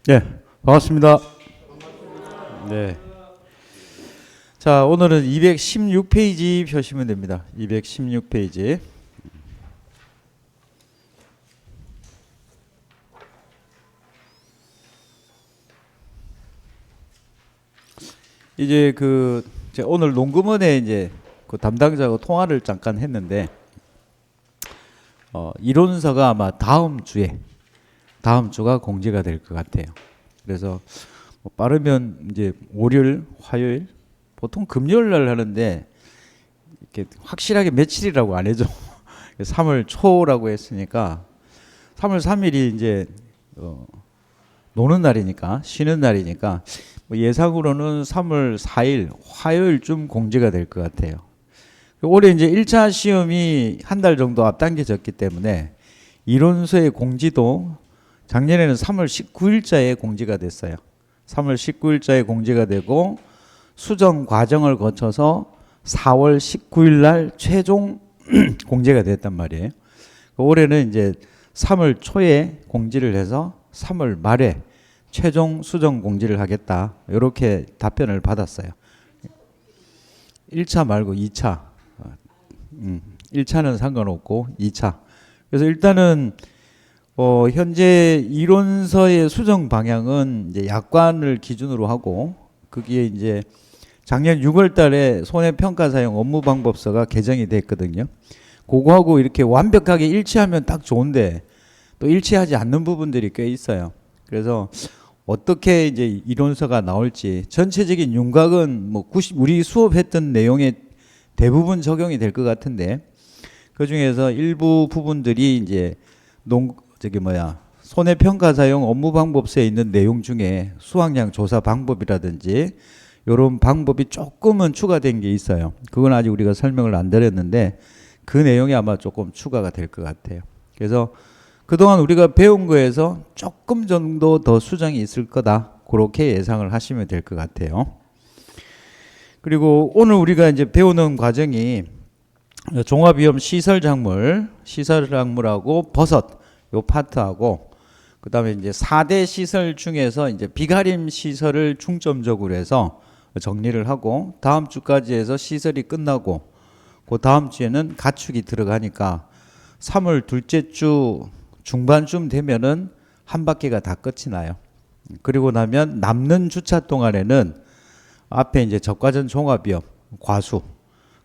네, 반갑습니다. 네. 자, 오늘은 216페이지 펴시면 됩니다. 216페이지. 이제 제가 오늘 농금원에 이제 그 담당자하고 통화를 잠깐 했는데, 이론서가 아마 다음 주가 공지가 될 것 같아요. 그래서 뭐 빠르면 이제 월요일, 화요일, 보통 금요일 날 하는데 이렇게 확실하게 며칠이라고 안 해줘. 3월 초라고 했으니까 3월 3일이 이제 노는 날이니까, 쉬는 날이니까 뭐 예상으로는 3월 4일 화요일쯤 공지가 될 것 같아요. 올해 이제 1차 시험이 한 달 정도 앞당겨졌기 때문에 이론서의 공지도 작년에는 3월 19일자에 공지가 됐어요. 3월 19일자에 공지가 되고 수정 과정을 거쳐서 4월 19일 날 최종 공지가 됐단 말이에요. 올해는 이제 3월 초에 공지를 해서 3월 말에 최종 수정 공지를 하겠다. 이렇게 답변을 받았어요. 1차 말고 2차. 1차는 상관없고 2차. 그래서 일단은 현재 이론서의 수정 방향은 이제 약관을 기준으로 하고, 그게 이제 작년 6월 달에 손해평가사용 업무방법서가 개정이 됐거든요. 그거하고 이렇게 완벽하게 일치하면 딱 좋은데 또 일치하지 않는 부분들이 꽤 있어요. 그래서 어떻게 이제 이론서가 나올지, 전체적인 윤곽은 뭐 우리 수업했던 내용에 대부분 적용이 될 것 같은데, 그 중에서 일부 부분들이 이제 손해평가사용 업무방법서에 있는 내용 중에 수확량 조사 방법이라든지 이런 방법이 조금은 추가된 게 있어요. 그건 아직 우리가 설명을 안 드렸는데 그 내용이 아마 조금 추가가 될 것 같아요. 그래서 그동안 우리가 배운 거에서 조금 정도 더 수정이 있을 거다, 그렇게 예상을 하시면 될 것 같아요. 그리고 오늘 우리가 이제 배우는 과정이 종합위험 시설작물하고 버섯 요 파트하고, 그 다음에 이제 4대 시설 중에서 이제 비가림 시설을 중점적으로 해서 정리를 하고, 다음 주까지 해서 시설이 끝나고 그 다음 주에는 가축이 들어가니까 3월 둘째 주 중반쯤 되면은 한 바퀴가 다 끝이 나요. 그리고 나면 남는 주차 동안에는 앞에 이제 적과전 종합위험 과수,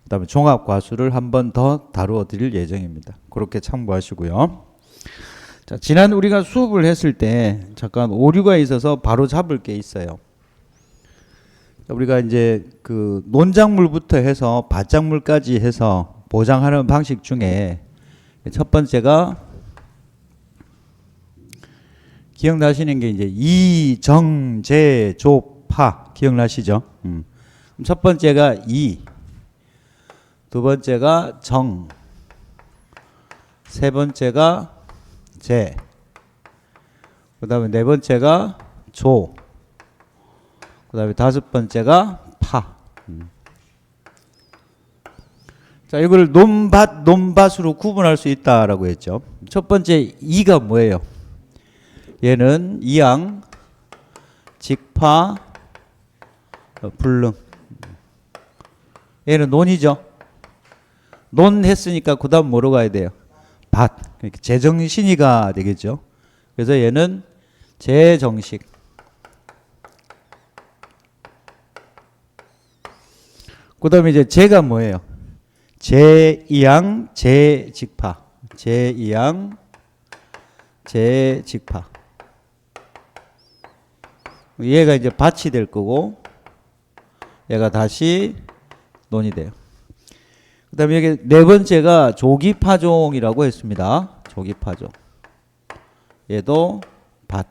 그다음에 종합 과수를 한 번 더 다루어 드릴 예정입니다. 그렇게 참고하시고요. 자, 지난 우리가 수업을 했을 때 잠깐 오류가 있어서 바로 잡을 게 있어요. 우리가 이제 그 논작물부터 해서 밭작물까지 해서 보장하는 방식 중에 첫 번째가 기억나시는 게 이제 이정제조파 기억나시죠? 첫 번째가 두 번째가 정, 세 번째가 제, 그 다음에 네 번째가 조, 그 다음에 다섯 번째가 파. 자, 이걸 논밭으로 구분할 수 있다라고 했죠. 첫 번째 이가 뭐예요? 얘는 이양, 직파, 불능. 얘는 논이죠. 논 했으니까 그 다음 뭐로 가야 돼요? 밭. 그러니까 제정신이가 되겠죠. 그래서 얘는 제정식. 그 다음에 이제 제가 뭐예요? 제이양, 제직파. 제이양, 제직파. 얘가 이제 밭이 될 거고, 얘가 다시 논이 돼요. 그 다음에 여기 네 번째가 조기파종이라고 했습니다. 조기파종. 얘도 밭.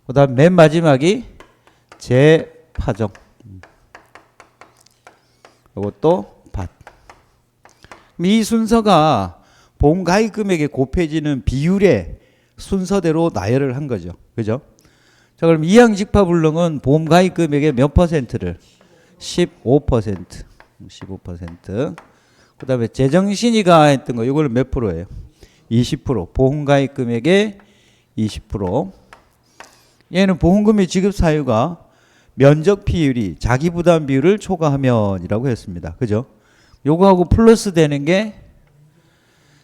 그 다음 맨 마지막이 재파종. 이것도 밭. 이 순서가 보험가입금액에 곱해지는 비율의 순서대로 나열을 한 거죠. 그죠? 자, 그럼 이양직파불능은 보험가입금액의 몇 퍼센트를? 15%. 15%. 그 다음에 제정신이가 했던 거, 이거는 몇 프로예요? 20%. 보험가입금액의 20%. 얘는 보험금의 지급 사유가 면적 비율이 자기 부담 비율을 초과하면이라고 했습니다. 그죠? 요거하고 플러스 되는 게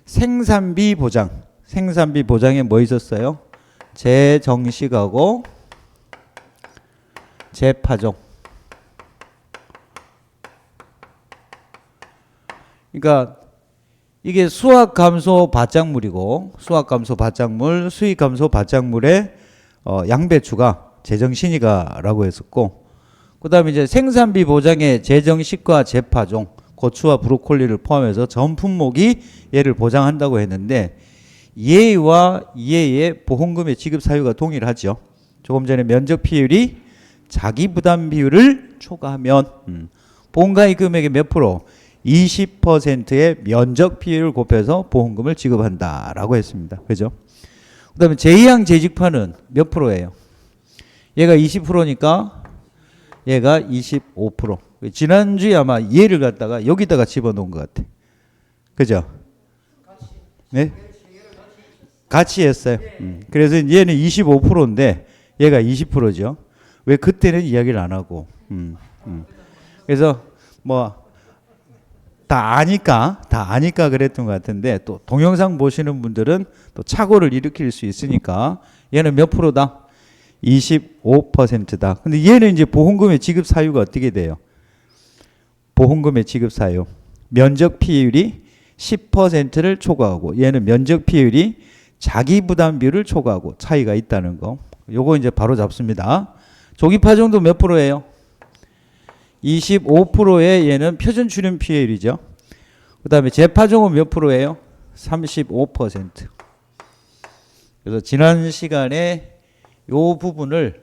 생산비 보장. 생산비 보장에 뭐 있었어요? 재정식하고 재파종. 그러니까 이게 수확 감소 바짝물이고 수확 감소 바짝물, 수익 감소 바짝물의 양배추가 재정신이가라고 했었고, 그다음에 이제 생산비 보장의 재정식과 재파종, 고추와 브로콜리를 포함해서 전 품목이 얘를 보장한다고 했는데 얘와 얘의 보험금의 지급 사유가 동일하죠. 조금 전에 면적 비율이 자기 부담 비율을 초과하면 보험가입 금액의 몇 프로? 20%의 면적 비율을 곱해서 보험금을 지급한다라고 했습니다. 그죠? 그 다음에 제2항 재직파는 몇 프로예요? 얘가 20%니까 얘가 25%. 지난주에 아마 얘를 갖다가 여기다가 집어넣은 것 같아. 그죠? 네? 같이 했어요. 그래서 얘는 25%인데 얘가 20%죠. 왜 그때는 이야기를 안 하고. 그래서 뭐 다 아니까 그랬던 것 같은데 또 동영상 보시는 분들은 또 착오를 일으킬 수 있으니까 얘는 몇 프로다? 25%다. 근데 얘는 이제 보험금의 지급 사유가 어떻게 돼요? 보험금의 지급 사유. 면적 비율이 10%를 초과하고 얘는 면적 비율이 자기 부담 비율을 초과하고 차이가 있다는 거. 요거 이제 바로 잡습니다. 조기 파종도 몇 프로예요? 25%의 얘는 표준 출현 피해율이죠. 그 다음에 재파종은 몇 프로예요? 35%. 그래서 지난 시간에 요 부분을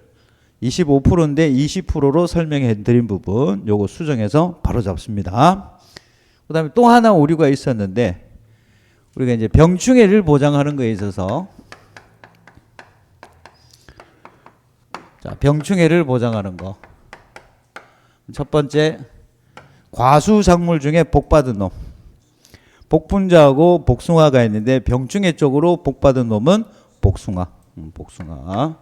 25%인데 20%로 설명해 드린 부분 요거 수정해서 바로 잡습니다. 그 다음에 또 하나 오류가 있었는데 우리가 이제 병충해를 보장하는 거에 있어서 자, 병충해를 보장하는 거. 첫 번째, 과수작물 중에 복받은 놈. 복분자하고 복숭아가 있는데 병충해 쪽으로 복받은 놈은 복숭아. 복숭아.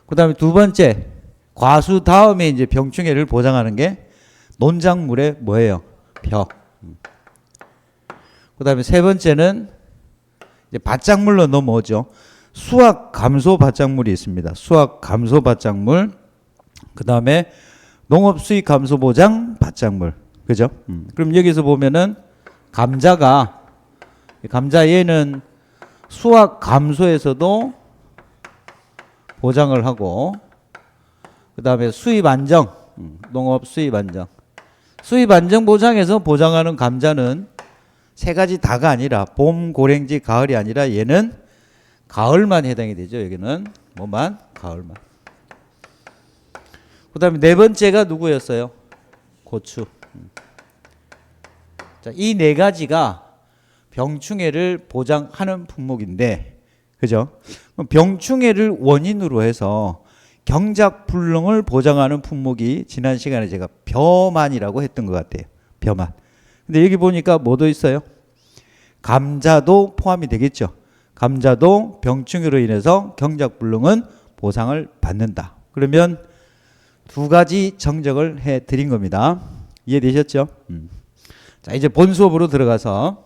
그 다음에 두 번째, 과수 다음에 이제 병충해를 보장하는 게 논작물의 뭐예요? 벼. 그 다음에 세 번째는 이제 밭작물로 넘어오죠. 수확 감소 밭작물이 있습니다. 수확 감소 밭작물. 그 다음에 농업 수익 감소 보장 밭작물. 그죠? 그럼 여기서 보면은 감자 얘는 수확 감소에서도 보장을 하고, 그 다음에 수입 안정, 농업 수입 안정. 수입 안정 보장에서 보장하는 감자는 세 가지 다가 아니라 봄, 고랭지, 가을이 아니라 얘는 가을만 해당이 되죠. 여기는 뭐만? 가을만. 그 다음에 네 번째가 누구였어요? 고추. 자, 이 네 가지가 병충해를 보장하는 품목인데, 그죠? 병충해를 원인으로 해서 경작불능을 보장하는 품목이 지난 시간에 제가 벼만이라고 했던 것 같아요. 벼만. 근데 여기 보니까 뭐도 있어요? 감자도 포함이 되겠죠. 감자도 병충해로 인해서 경작불능은 보상을 받는다. 그러면 두 가지 정정을 해 드린 겁니다. 이해되셨죠? 자, 이제 본 수업으로 들어가서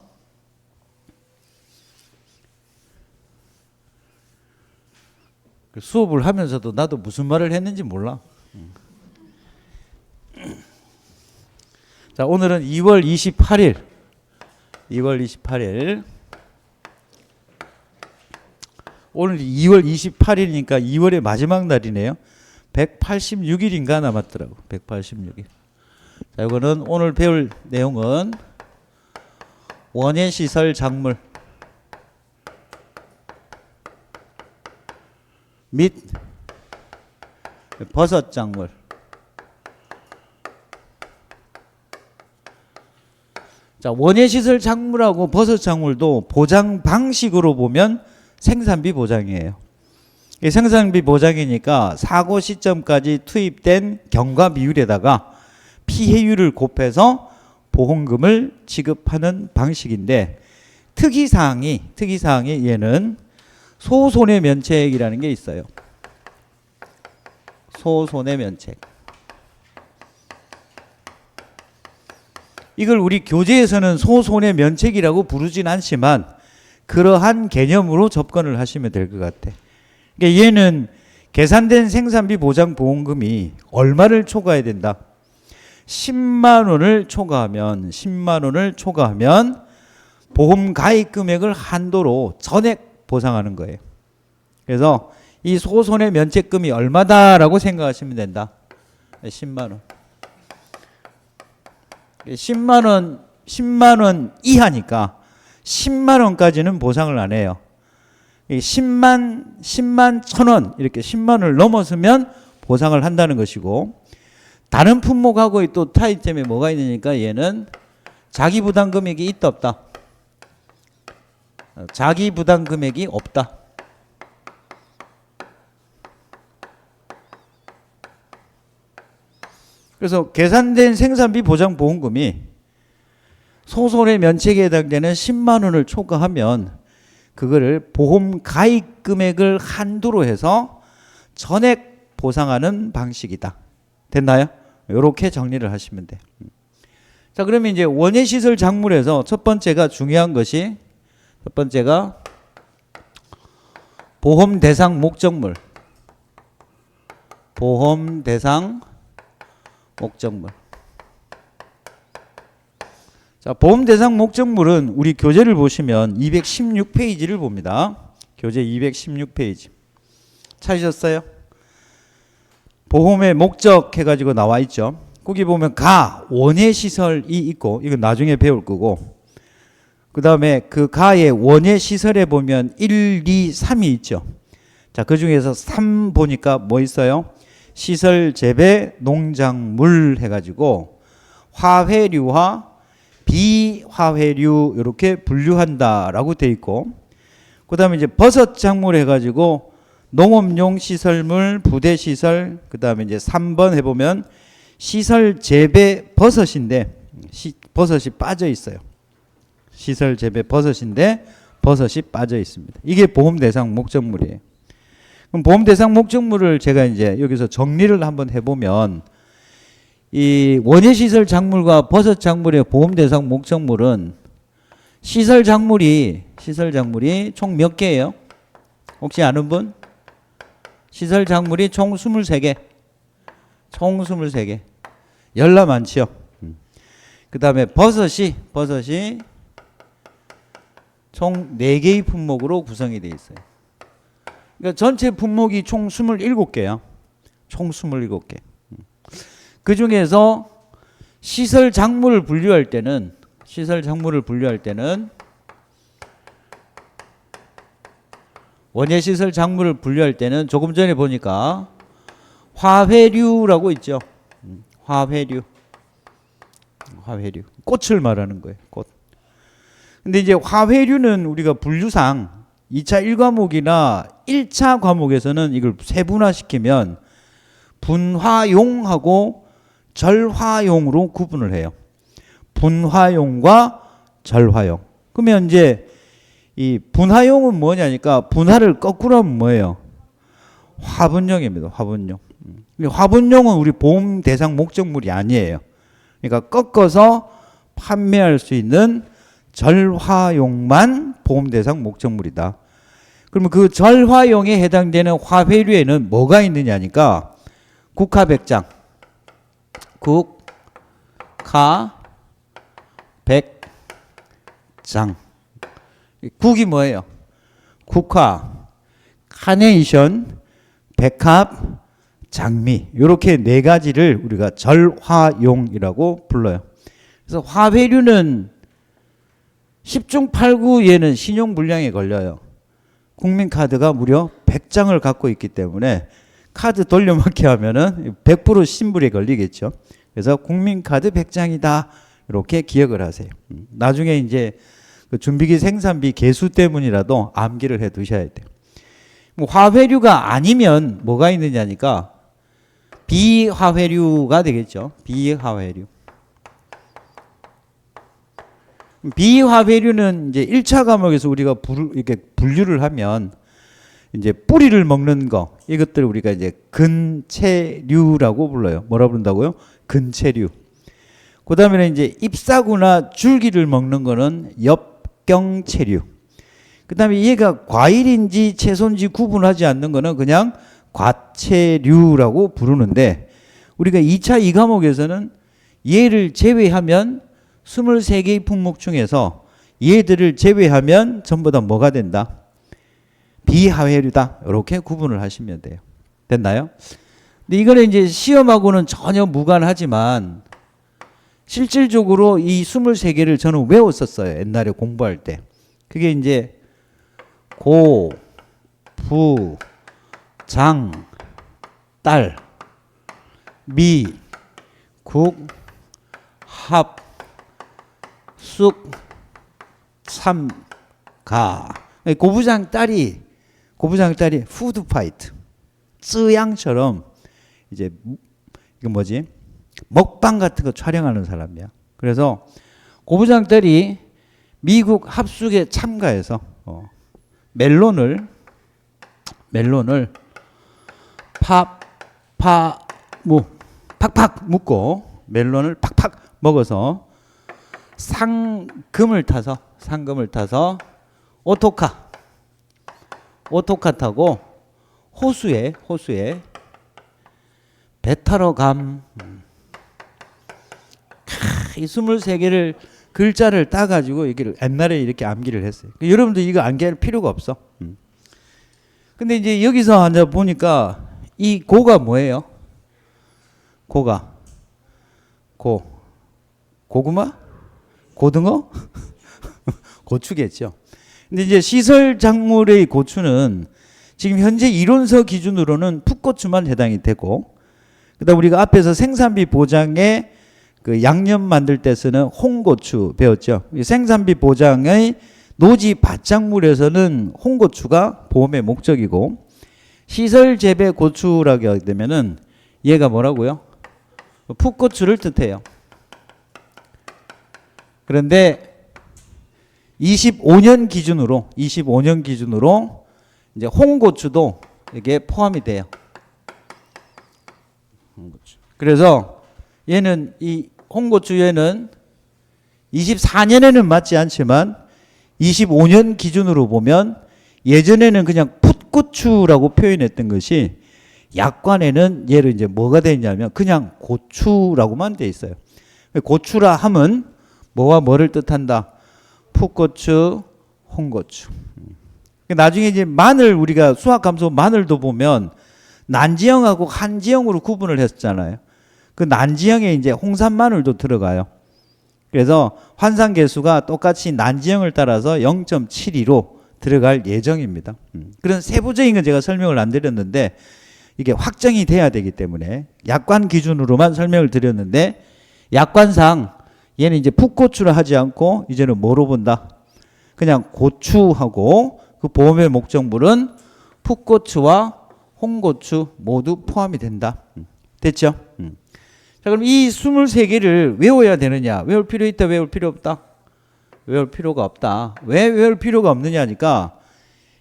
수업을 하면서도 나도 무슨 말을 했는지 몰라. 자, 오늘은 2월 28일. 오늘 2월 28일이니까 2월의 마지막 날이네요. 186일인가 남았더라고. 186일. 자, 이거는 오늘 배울 내용은 원예시설 작물 및 버섯 작물. 자, 원예시설 작물하고 버섯 작물도 보장 방식으로 보면 생산비 보장이에요. 이 생산비 보장이니까 사고 시점까지 투입된 경과 비율에다가 피해율을 곱해서 보험금을 지급하는 방식인데 특이사항이 얘는 소손해면책이라는 게 있어요. 소손해면책. 이걸 우리 교재에서는 소손해면책이라고 부르진 않지만 그러한 개념으로 접근을 하시면 될 것 같아. 그러니까 얘는 계산된 생산비 보장 보험금이 얼마를 초과해야 된다. 10만 원을 초과하면 보험 가입 금액을 한도로 전액 보상하는 거예요. 그래서 이 소손해 면책금이 얼마다라고 생각하시면 된다. 10만 원. 10만 원 이하니까 10만 원까지는 보상을 안 해요. 10만 1,000원 이렇게 10만 원을 넘어서면 보상을 한다는 것이고, 다른 품목하고의 또 차이점이 뭐가 있느니까 얘는 자기 부담 금액이 있다 없다. 자기 부담 금액이 없다. 그래서 계산된 생산비 보장 보험금이 소손해 면책에 해당되는 10만 원을 초과하면 그거를 보험 가입 금액을 한도로 해서 전액 보상하는 방식이다. 됐나요? 이렇게 정리를 하시면 돼. 자, 그러면 이제 원예시설 작물에서 첫 번째가 중요한 것이, 첫 번째가 보험 대상 목적물. 보험 대상 목적물. 자, 보험 대상 목적물은 우리 교재를 보시면 216페이지를 봅니다. 교재 216페이지. 찾으셨어요? 보험의 목적 해가지고 나와 있죠. 거기 보면 원예시설이 있고, 이건 나중에 배울 거고, 그 다음에 그 가의 원예시설에 보면 1, 2, 3이 있죠. 자, 그 중에서 3 보니까 뭐 있어요? 시설, 재배, 농작물 해가지고 화훼류와 비화훼류 이렇게 분류한다라고 돼 있고, 그 다음에 이제 버섯 작물 해가지고 농업용 시설물, 부대시설, 그 다음에 이제 3번 해보면 시설 재배 버섯인데 버섯이 빠져 있어요. 시설 재배 버섯인데 버섯이 빠져 있습니다. 이게 보험 대상 목적물이에요. 그럼 보험 대상 목적물을 제가 이제 여기서 정리를 한번 해보면, 이 원예시설 작물과 버섯 작물의 보험 대상 목적물은 시설 작물이 총 몇 개예요? 혹시 아는 분? 시설 작물이 총 23개. 총 23개. 열나 많지요. 그 다음에 버섯이 총 4개의 품목으로 구성이 되어 있어요. 그러니까 전체 품목이 총 27개야. 총 27개. 그 중에서 시설 작물을 분류할 때는 원예시설 작물을 분류할 때는 조금 전에 보니까 화훼류라고 있죠. 화훼류. 꽃을 말하는 거예요. 꽃. 근데 이제 화훼류는 우리가 분류상 2차 1과목이나 1차 과목에서는 이걸 세분화시키면 분화용하고 절화용으로 구분을 해요. 분화용과 절화용. 그러면 이제 이 분화용은 뭐냐니까, 분화를 거꾸로 하면 뭐예요? 화분용입니다. 화분용. 화분용은 우리 보험 대상 목적물이 아니에요. 그러니까 꺾어서 판매할 수 있는 절화용만 보험 대상 목적물이다. 그러면 그 절화용에 해당되는 화훼류에는 뭐가 있느냐니까, 국화백장. 국이 뭐예요? 국화, 카네이션, 백합, 장미, 이렇게 4가지를 우리가 절화용이라고 불러요. 그래서 화훼류는 10중 8구 얘는 신용불량에 걸려요. 국민카드가 무려 100장을 갖고 있기 때문에 카드 돌려막기 하면은 100% 신불에 걸리겠죠. 그래서 국민카드 100장이다. 이렇게 기억을 하세요. 나중에 이제 그 준비기 생산비 개수 때문이라도 암기를 해 두셔야 돼요. 화훼류가 아니면 뭐가 있느냐니까 비화훼류가 되겠죠. 비화훼류. 비화훼류는 이제 1차 과목에서 우리가 이렇게 분류를 하면 이제 뿌리를 먹는 거, 이것들을 우리가 이제 근체류라고 불러요. 뭐라 부른다고요? 근체류. 그 다음에는 이제 잎사구나 줄기를 먹는 거는 엽경체류. 그 다음에 얘가 과일인지 채소인지 구분하지 않는 거는 그냥 과체류라고 부르는데, 우리가 2차 2과목에서는 얘를 제외하면 23개의 품목 중에서 얘들을 제외하면 전부 다 뭐가 된다? 비하회류다. 이렇게 구분을 하시면 돼요. 됐나요? 근데 이거는 이제 시험하고는 전혀 무관하지만 실질적으로 이 23개를 저는 외웠었어요. 옛날에 공부할 때. 그게 이제 고, 부, 장, 딸, 미, 국, 합, 쑥, 참, 가. 고부장 딸이 푸드파이트, 쯔양처럼 이제 이거 뭐지? 먹방 같은 거 촬영하는 사람이야. 그래서 고부장 딸이 미국 합숙에 참가해서 멜론을 팍팍 묶고 멜론을 팍팍 먹어서 상금을 타서 오토카 타고 호수에 배 타러 감. 이 23개를 글자를 따가지고 옛날에 이렇게 암기를 했어요. 여러분도 이거 암기할 필요가 없어. 근데 이제 여기서 앉아 보니까 이 고가 뭐예요? 고구마? 고등어? 고추겠죠. 근데 이제 시설 작물의 고추는 지금 현재 이론서 기준으로는 풋고추만 해당이 되고, 그다음 우리가 앞에서 생산비 보장에 그 양념 만들 때 쓰는 홍고추 배웠죠. 생산비 보장의 노지 밭작물에서는 홍고추가 보험의 목적이고, 시설 재배 고추라고 하게 되면은 얘가 뭐라고요? 풋고추를 뜻해요. 그런데 25년 기준으로 이제 홍고추도 이게 포함이 돼요. 그래서 얘는 이 홍고추에는 24년에는 맞지 않지만 25년 기준으로 보면 예전에는 그냥 풋고추라고 표현했던 것이 약관에는 얘를 이제 뭐가 되냐면 그냥 고추라고만 돼 있어요. 고추라 함은 뭐와 뭐를 뜻한다? 풋고추, 홍고추. 나중에 이제 마늘, 우리가 수학감소 마늘도 보면 난지형하고 한지형으로 구분을 했잖아요. 그 난지형에 이제 홍산 마늘도 들어가요. 그래서 환산 계수가 똑같이 난지형을 따라서 0.72로 들어갈 예정입니다. 그런 세부적인 건 제가 설명을 안 드렸는데 이게 확정이 돼야 되기 때문에 약관 기준으로만 설명을 드렸는데, 약관상 얘는 이제 풋고추를 하지 않고 이제는 뭐로 본다? 그냥 고추하고 그 보험의 목적물은 풋고추와 홍고추 모두 포함이 된다. 됐죠? 자, 그럼 이 23개를 외워야 되느냐? 외울 필요 있다, 외울 필요 없다? 외울 필요가 없다. 왜 외울 필요가 없느냐니까,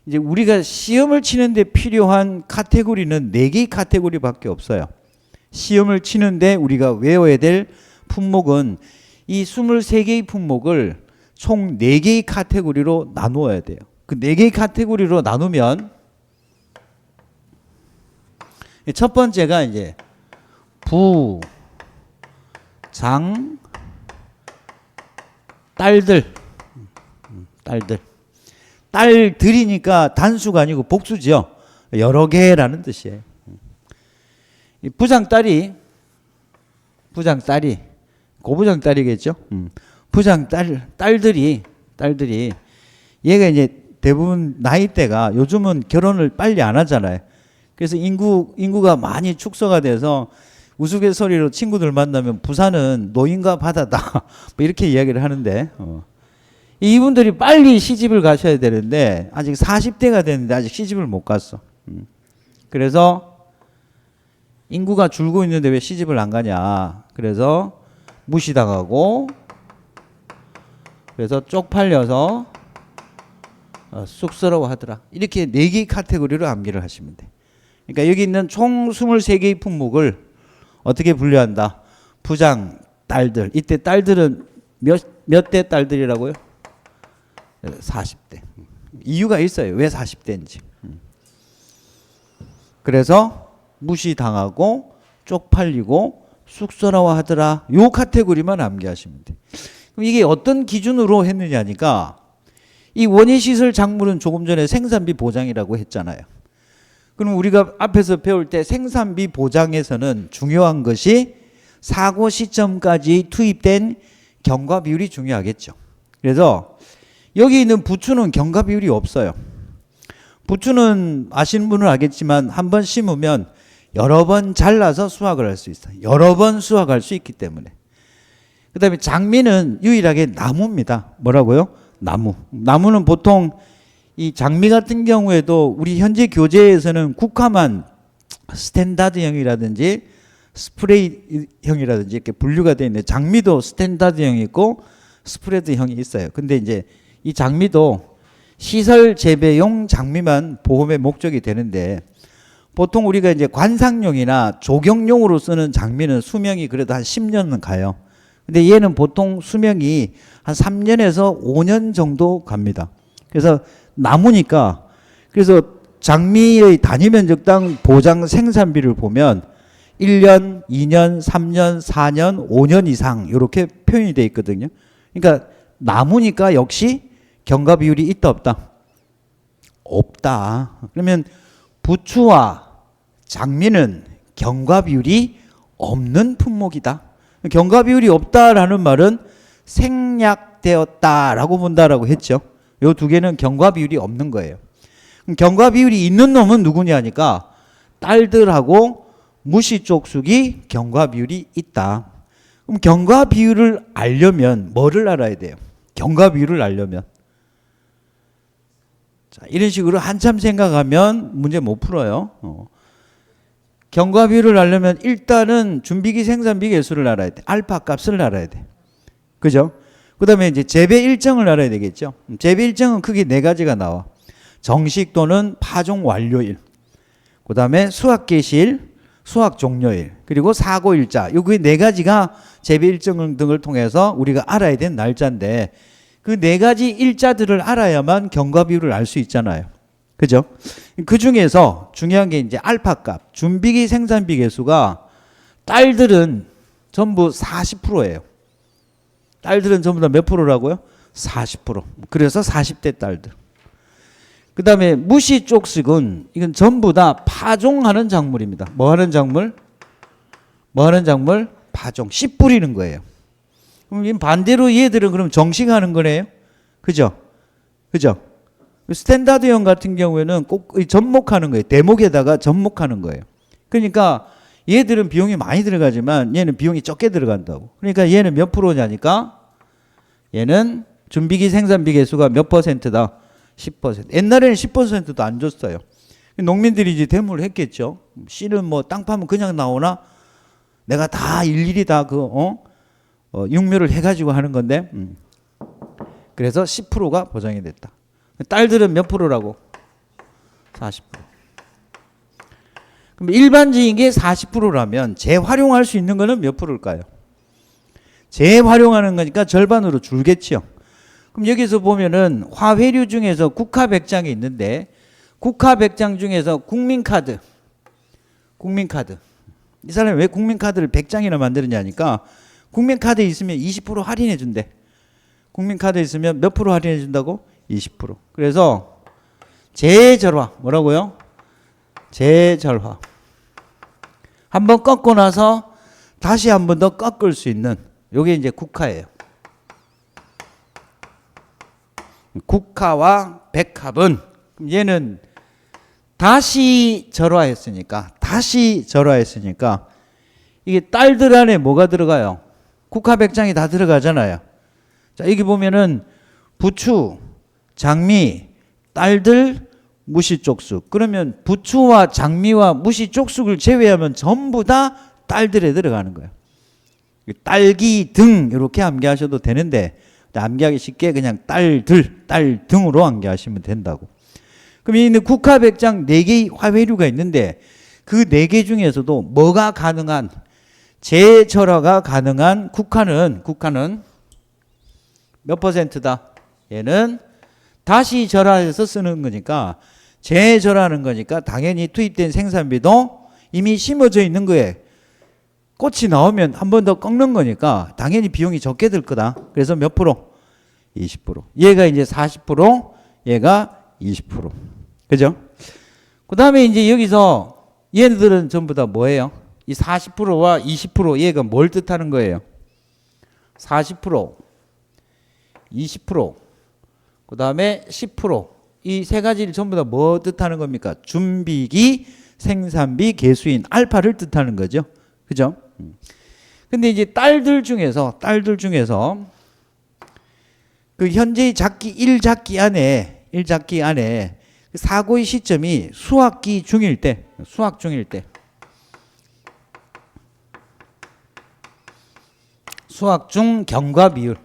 이제 우리가 시험을 치는데 필요한 카테고리는 4개의 카테고리밖에 없어요. 시험을 치는데 우리가 외워야 될 품목은 이 23개의 품목을 총 4개의 카테고리로 나누어야 돼요. 그 4개의 카테고리로 나누면 첫 번째가 이제 부, 장, 딸들이니까 단수가 아니고 복수죠. 여러 개라는 뜻이에요. 이 부장딸이 고부장딸이겠죠. 딸들이 얘가 이제 대부분 나이대가 요즘은 결혼을 빨리 안 하잖아요. 그래서 인구가 많이 축소가 돼서 우스갯소리로 친구들 만나면 부산은 노인과 바다다 뭐 이렇게 이야기를 하는데, 이분들이 빨리 시집을 가셔야 되는데 아직 40대가 됐는데 아직 시집을 못 갔어. 그래서 인구가 줄고 있는데 왜 시집을 안 가냐. 그래서 무시당하고, 그래서 쪽팔려서 쑥스러워하더라. 이렇게 4개의 카테고리로 암기를 하시면 돼. 그러니까 여기 있는 총 23개의 품목을 어떻게 분류한다? 부장, 딸들. 이때 딸들은 몇 대 딸들이라고요? 40대. 이유가 있어요. 왜 40대인지. 그래서 무시당하고 쪽팔리고 쑥스러워하더라. 요 카테고리만 암기하시면 돼. 그럼 이게 어떤 기준으로 했느냐니까 이 원예시설 작물은 조금 전에 생산비 보장이라고 했잖아요. 그럼 우리가 앞에서 배울 때 생산비 보장에서는 중요한 것이 사고 시점까지 투입된 경과 비율이 중요하겠죠. 그래서 여기 있는 부추는 경과 비율이 없어요. 부추는 아시는 분은 알겠지만 한 번 심으면 여러 번 잘라서 수확을 할 수 있어요. 여러 번 수확할 수 있기 때문에. 그 다음에 장미는 유일하게 나무입니다. 뭐라고요? 나무. 나무는 보통 이 장미 같은 경우에도 우리 현재 교재에서는 국화만 스탠다드형이라든지 스프레이형이라든지 이렇게 분류가 되어 있는데 장미도 스탠다드형이 있고 스프레드형이 있어요. 근데 이제 이 장미도 시설 재배용 장미만 보험의 목적이 되는데 보통 우리가 이제 관상용이나 조경용으로 쓰는 장미는 수명이 그래도 한 10년은 가요. 근데 얘는 보통 수명이 한 3년에서 5년 정도 갑니다. 그래서 나무니까 그래서 장미의 단위 면적당 보장 생산비를 보면 1년, 2년, 3년, 4년, 5년 이상 이렇게 표현이 되어 있거든요. 그러니까 나무니까 역시 경과 비율이 있다 없다? 없다. 그러면 부추와 장미는 경과 비율이 없는 품목이다. 경과 비율이 없다라는 말은 생략되었다라고 본다라고 했죠. 이 두 개는 경과 비율이 없는 거예요. 그럼 경과 비율이 있는 놈은 누구냐니까 딸들하고 무시쪽쑥이 경과 비율이 있다. 그럼 경과 비율을 알려면 뭐를 알아야 돼요? 경과 비율을 알려면 자, 이런 식으로 한참 생각하면 문제 못 풀어요. 경과 비율을 알려면 일단은 준비기 생산비 개수를 알아야 돼. 알파 값을 알아야 돼. 그죠? 그 다음에 이제 재배 일정을 알아야 되겠죠. 재배 일정은 크게 4가지가 나와. 정식 또는 파종 완료일. 그 다음에 수확 개시일, 수확 종료일, 그리고 사고일자. 요 4가지가 재배 일정 등을 통해서 우리가 알아야 되는 날짜인데 그 4가지 일자들을 알아야만 경과 비율을 알 수 있잖아요. 그죠? 그 중에서 중요한 게 이제 알파 값, 준비기 생산비 개수가 딸들은 전부 40%예요. 딸들은 전부 다 몇 프로라고요? 40%. 그래서 40대 딸들. 그 다음에 무시쪽쑥은 이건 전부 다 파종하는 작물입니다. 뭐 하는 작물? 뭐 하는 작물? 파종. 씨 뿌리는 거예요. 그럼 반대로 얘들은 그럼 정식하는 거네요. 그죠? 그죠? 스탠다드형 같은 경우에는 꼭 접목하는 거예요. 대목에다가 접목하는 거예요. 그러니까 얘들은 비용이 많이 들어가지만 얘는 비용이 적게 들어간다고. 그러니까 얘는 몇 프로냐니까 얘는 준비기 생산비 개수가 몇 퍼센트다? 10%. 옛날에는 10%도 안 줬어요. 농민들이 이제 대물을 했겠죠. 씨는 뭐 땅 파면 그냥 나오나? 내가 다 일일이 다 육묘를 해가지고 하는 건데. 그래서 10%가 보장이 됐다. 딸들은 몇 프로라고? 40%. 그럼 일반적인 게 40%라면 재활용할 수 있는 거는 몇 프로일까요? 재활용하는 거니까 절반으로 줄겠죠. 그럼 여기서 보면은 화훼류 중에서 국화백장이 있는데 국화백장 중에서 국민카드. 이 사람이 왜 국민카드를 100장이나 만드느냐니까 국민카드 있으면 20% 할인해 준대. 국민카드 있으면 몇 프로 할인해 준다고? 20%. 그래서 재절화. 뭐라고요? 재절화. 한번 꺾고 나서 다시 한 번 더 꺾을 수 있는 요게 이제 국화예요. 국화와 백합은 얘는 다시 절화했으니까 이게 딸들 안에 뭐가 들어가요? 국화 백장이 다 들어가잖아요. 자, 여기 보면은 부추, 장미, 딸들, 무시쪽쑥. 그러면 부추와 장미와 무시쪽쑥을 제외하면 전부 다 딸들에 들어가는 거예요. 딸기 등 이렇게 암기하셔도 되는데 암기하기 쉽게 그냥 딸 등으로 암기하시면 된다고. 그럼 이 국화백장 4개의 화폐류가 있는데 그 4개 중에서도 뭐가 가능한, 재절하가 가능한 국화는 몇 퍼센트다? 얘는 다시 절하해서 쓰는 거니까, 재절하는 거니까 당연히 투입된 생산비도 이미 심어져 있는 거에 꽃이 나오면 한 번 더 꺾는 거니까 당연히 비용이 적게 들 거다. 그래서 몇 프로? 20%. 얘가 이제 40%, 얘가 20%. 그죠? 그 다음에 이제 여기서 얘네들은 전부 다 뭐예요? 이 40%와 20% 얘가 뭘 뜻하는 거예요? 40%, 20%, 그 다음에 10%. 이 세 가지를 전부 다 뭐 뜻하는 겁니까? 준비기, 생산비, 계수인, 알파를 뜻하는 거죠. 그죠? 근데 이제 딸들 중에서 그 현재의 작기 1작기 안에 사고의 시점이 수학 중일 때 수학 중 경과 비율이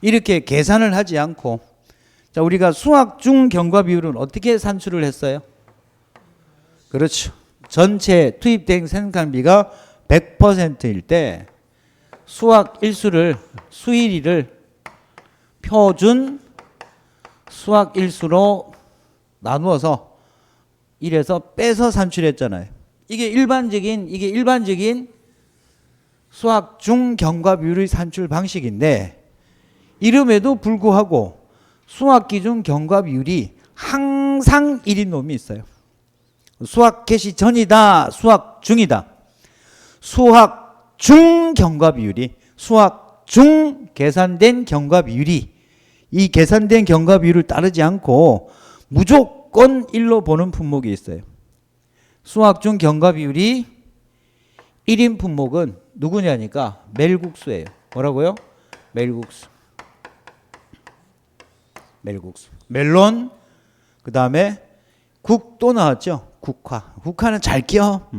이렇게 계산을 하지 않고, 자, 우리가 수학 중 경과 비율은 어떻게 산출을 했어요? 그렇죠. 전체 투입된 생산비가 100%일 때 수학 수일이를 표준 수학 일수로 나누어서 1에서 빼서 산출했잖아요. 이게 일반적인 수학 중 경과 비율의 산출 방식인데, 이름에도 불구하고 수학 기준 경과 비율이 항상 1인 놈이 있어요. 수학 개시 전이다, 수학 중이다. 수학 중 경과 비율이, 수학 중 계산된 경과 비율이 이 계산된 경과 비율을 따르지 않고 무조건 1로 보는 품목이 있어요. 수학 중 경과 비율이 1인 품목은 누구냐니까 멜국수예요. 뭐라고요? 멜국수. 멜론, 그 다음에 국도 나왔죠. 국화는 잘 끼어.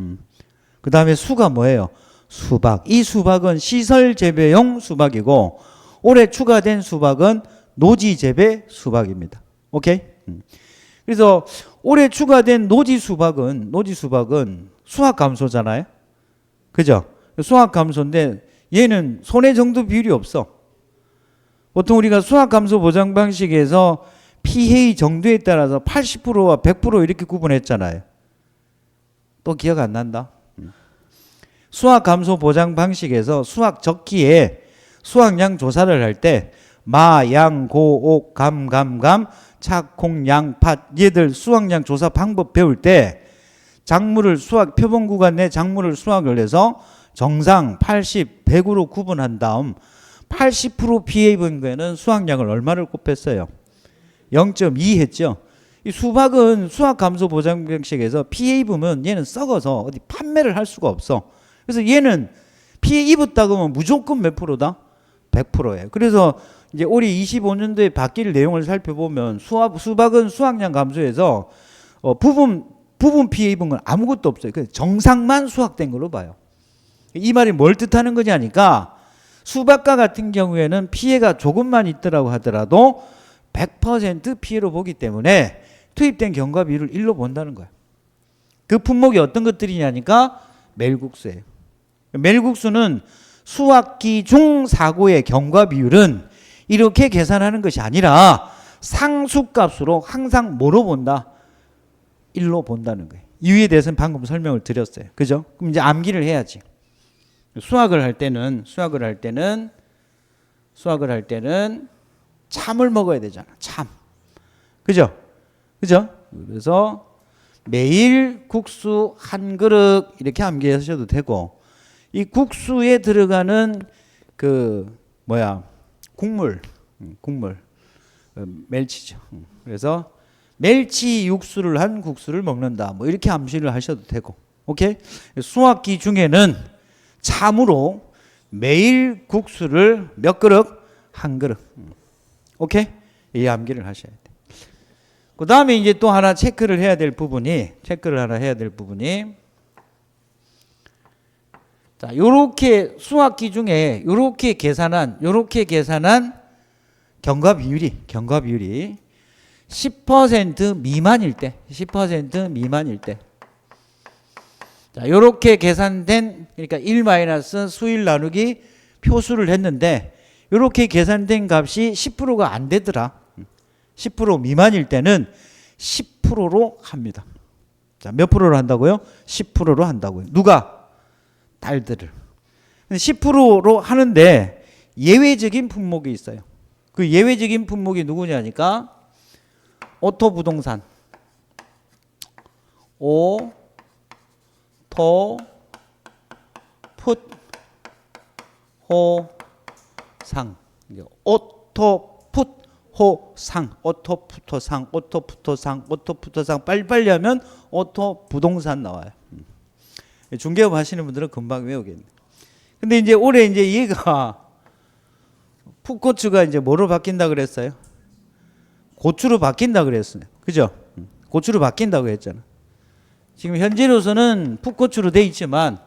그 다음에 수가 뭐예요? 수박. 이 수박은 시설 재배용 수박이고 올해 추가된 수박은 노지 재배 수박입니다. 오케이? 그래서 올해 추가된 노지 수박은 수확 감소잖아요. 그죠? 수확 감소인데 얘는 손해 정도 비율이 없어. 보통 우리가 수확 감소 보장 방식에서 피해의 정도에 따라서 80%와 100% 이렇게 구분했잖아요. 또 기억 안 난다? 수확 감소 보장 방식에서 수확 적기에 수확량 조사를 할 때 마, 양, 고, 옥, 감, 착, 콩, 양, 팥 얘들 수확량 조사 방법 배울 때 작물을 표본 구간 내 작물을 수확을 해서 정상 80, 100으로 구분한 다음 80% 피해 입은 거에는 수확량을 얼마를 곱했어요? 0.2 했죠. 이 수박은 수확 감소 보장 방식에서 피해 입으면 얘는 썩어서 어디 판매를 할 수가 없어. 그래서 얘는 피해 입었다고 하면 무조건 몇 프로다? 100%예요. 그래서 이제 올해 25년도에 바뀔 내용을 살펴보면 수박은 수확량 감소해서 부분 피해 입은 건 아무것도 없어요. 정상만 수확된 걸로 봐요. 이 말이 뭘 뜻하는 거냐니까 수박과 같은 경우에는 피해가 조금만 있더라고 하더라도 100% 피해로 보기 때문에 투입된 경과 비율을 1로 본다는 거야. 그 품목이 어떤 것들이냐니까 멜국수예요. 멜국수는 수확기 중 사고의 경과 비율은 이렇게 계산하는 것이 아니라 상수값으로 항상 뭐로 본다? 1로 본다는 거예요. 이유에 대해서는 방금 설명을 드렸어요. 그죠? 그럼 이제 암기를 해야지. 수학을 할 때는 참을 먹어야 되잖아. 참. 그죠? 그래서 매일 국수 한 그릇 이렇게 암기하셔도 되고, 이 국수에 들어가는 국물 멸치죠. 그래서 멸치 육수를 한 국수를 먹는다. 뭐 이렇게 암시를 하셔도 되고. 오케이? 수학기 중에는 참으로 매일 국수를 몇 그릇? 한 그릇. 오케이? 이 암기를 하셔야 돼. 그 다음에 이제 또 하나 체크를 해야 될 부분이 자, 요렇게 수학기 중에 요렇게 계산한 경과 비율이 10% 미만일 때, 10% 미만일 때. 자, 요렇게 계산된, 그러니까 1 마이너스 수일 나누기 표수를 했는데, 요렇게 계산된 값이 10%가 안 되더라. 10% 미만일 때는 10%로 합니다. 자, 몇 프로로 한다고요? 10%로 한다고요. 누가? 딸들을. 10%로 하는데 예외적인 품목이 있어요. 그 예외적인 품목이 누구냐니까 오토부동산, 오토풋호상, 오토풋호상 빨리빨리 하면 오토부동산 나와요. 중개업 하시는 분들은 금방 외우겠네. 근데 이제 올해 이제 얘가 풋고추가 이제 뭐로 바뀐다 그랬어요? 고추로 바뀐다 그랬어요. 그죠? 고추로 바뀐다고 했잖아. 지금 현재로서는 풋고추로 돼 있지만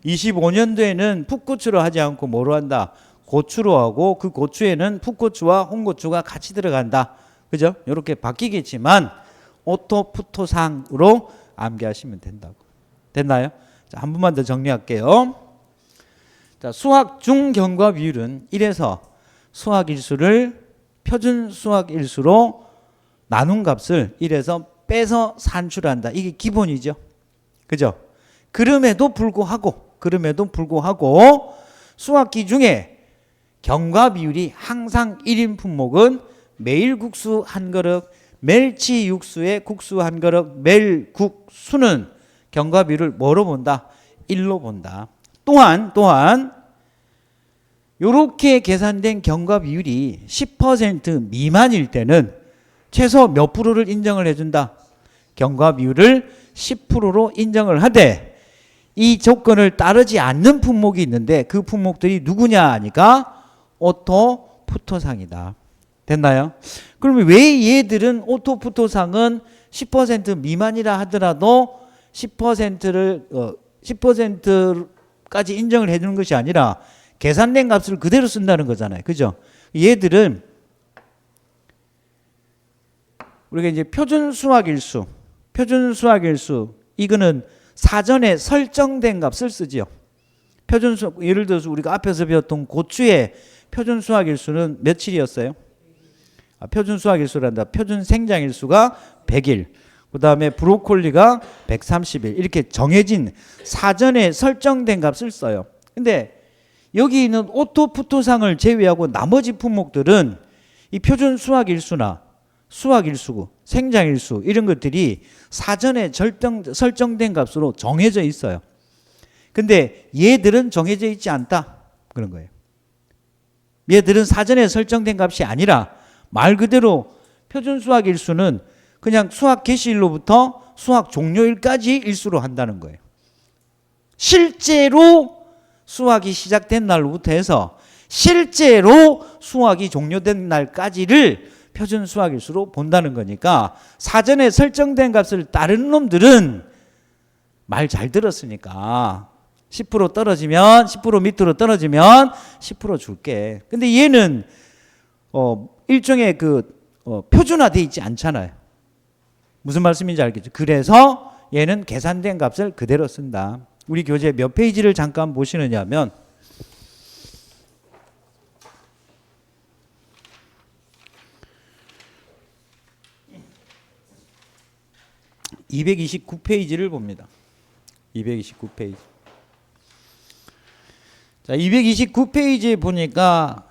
25년도에는 풋고추로 하지 않고 뭐로 한다? 고추로 하고 그 고추에는 풋고추와 홍고추가 같이 들어간다. 그죠? 이렇게 바뀌겠지만 오토풋호상으로 암기하시면 된다고. 됐나요? 자, 한 번만 더 정리할게요. 자, 수학 중 경과 비율은 1에서 수학 일수를 표준 수학 일수로 나눈 값을 1에서 빼서 산출한다. 이게 기본이죠. 그죠? 그럼에도 불구하고 수학기 중에 경과 비율이 항상 1인 품목은 메일국수 한 그릇, 멸치 육수에 국수 한 그릇, 멜국수는 경과 비율을 뭐로 본다? 1로 본다. 또한 이렇게 계산된 경과 비율이 10% 미만일 때는 최소 몇 프로를 인정을 해준다? 경과 비율을 10%로 인정을 하되 이 조건을 따르지 않는 품목이 있는데 그 품목들이 누구냐 하니까 오토풋호상이다. 됐나요? 그러면 왜 얘들은 오토풋호상은 10% 미만이라 하더라도 10%까지 인정을 해주는 것이 아니라 계산된 값을 그대로 쓴다는 거잖아요. 그죠? 얘들은 우리가 이제 표준 수학 일수 이거는 사전에 설정된 값을 쓰지요. 표준 수학, 예를 들어서 우리가 앞에서 배웠던 고추의 표준 수학 일수는 며칠이었어요? 표준 수학 일수란다. 표준 생장 일수가 100일. 그 다음에 브로콜리가 130일. 이렇게 정해진 사전에 설정된 값을 써요. 근데 여기 있는 오토풋호상을 제외하고 나머지 품목들은 이 표준 수학 일수나 수학 일수, 생장 일수 이런 것들이 사전에 설정된 값으로 정해져 있어요. 근데 얘들은 정해져 있지 않다. 그런 거예요. 얘들은 사전에 설정된 값이 아니라 말 그대로 표준 수학 일수는 그냥 수학 개시일로부터 수학 종료일까지 일수로 한다는 거예요. 실제로 수학이 시작된 날로부터 해서 실제로 수학이 종료된 날까지를 표준 수학 일수로 본다는 거니까 사전에 설정된 값을 따르는 놈들은 말 잘 들었으니까 10% 떨어지면 10% 밑으로 떨어지면 10% 줄게. 근데 얘는 일종의 표준화되어 있지 않잖아요. 무슨 말씀인지 알겠죠? 그래서 얘는 계산된 값을 그대로 쓴다. 우리 교재 몇 페이지를 잠깐 보시느냐 하면 229페이지를 봅니다. 229페이지. 자, 229페이지에 보니까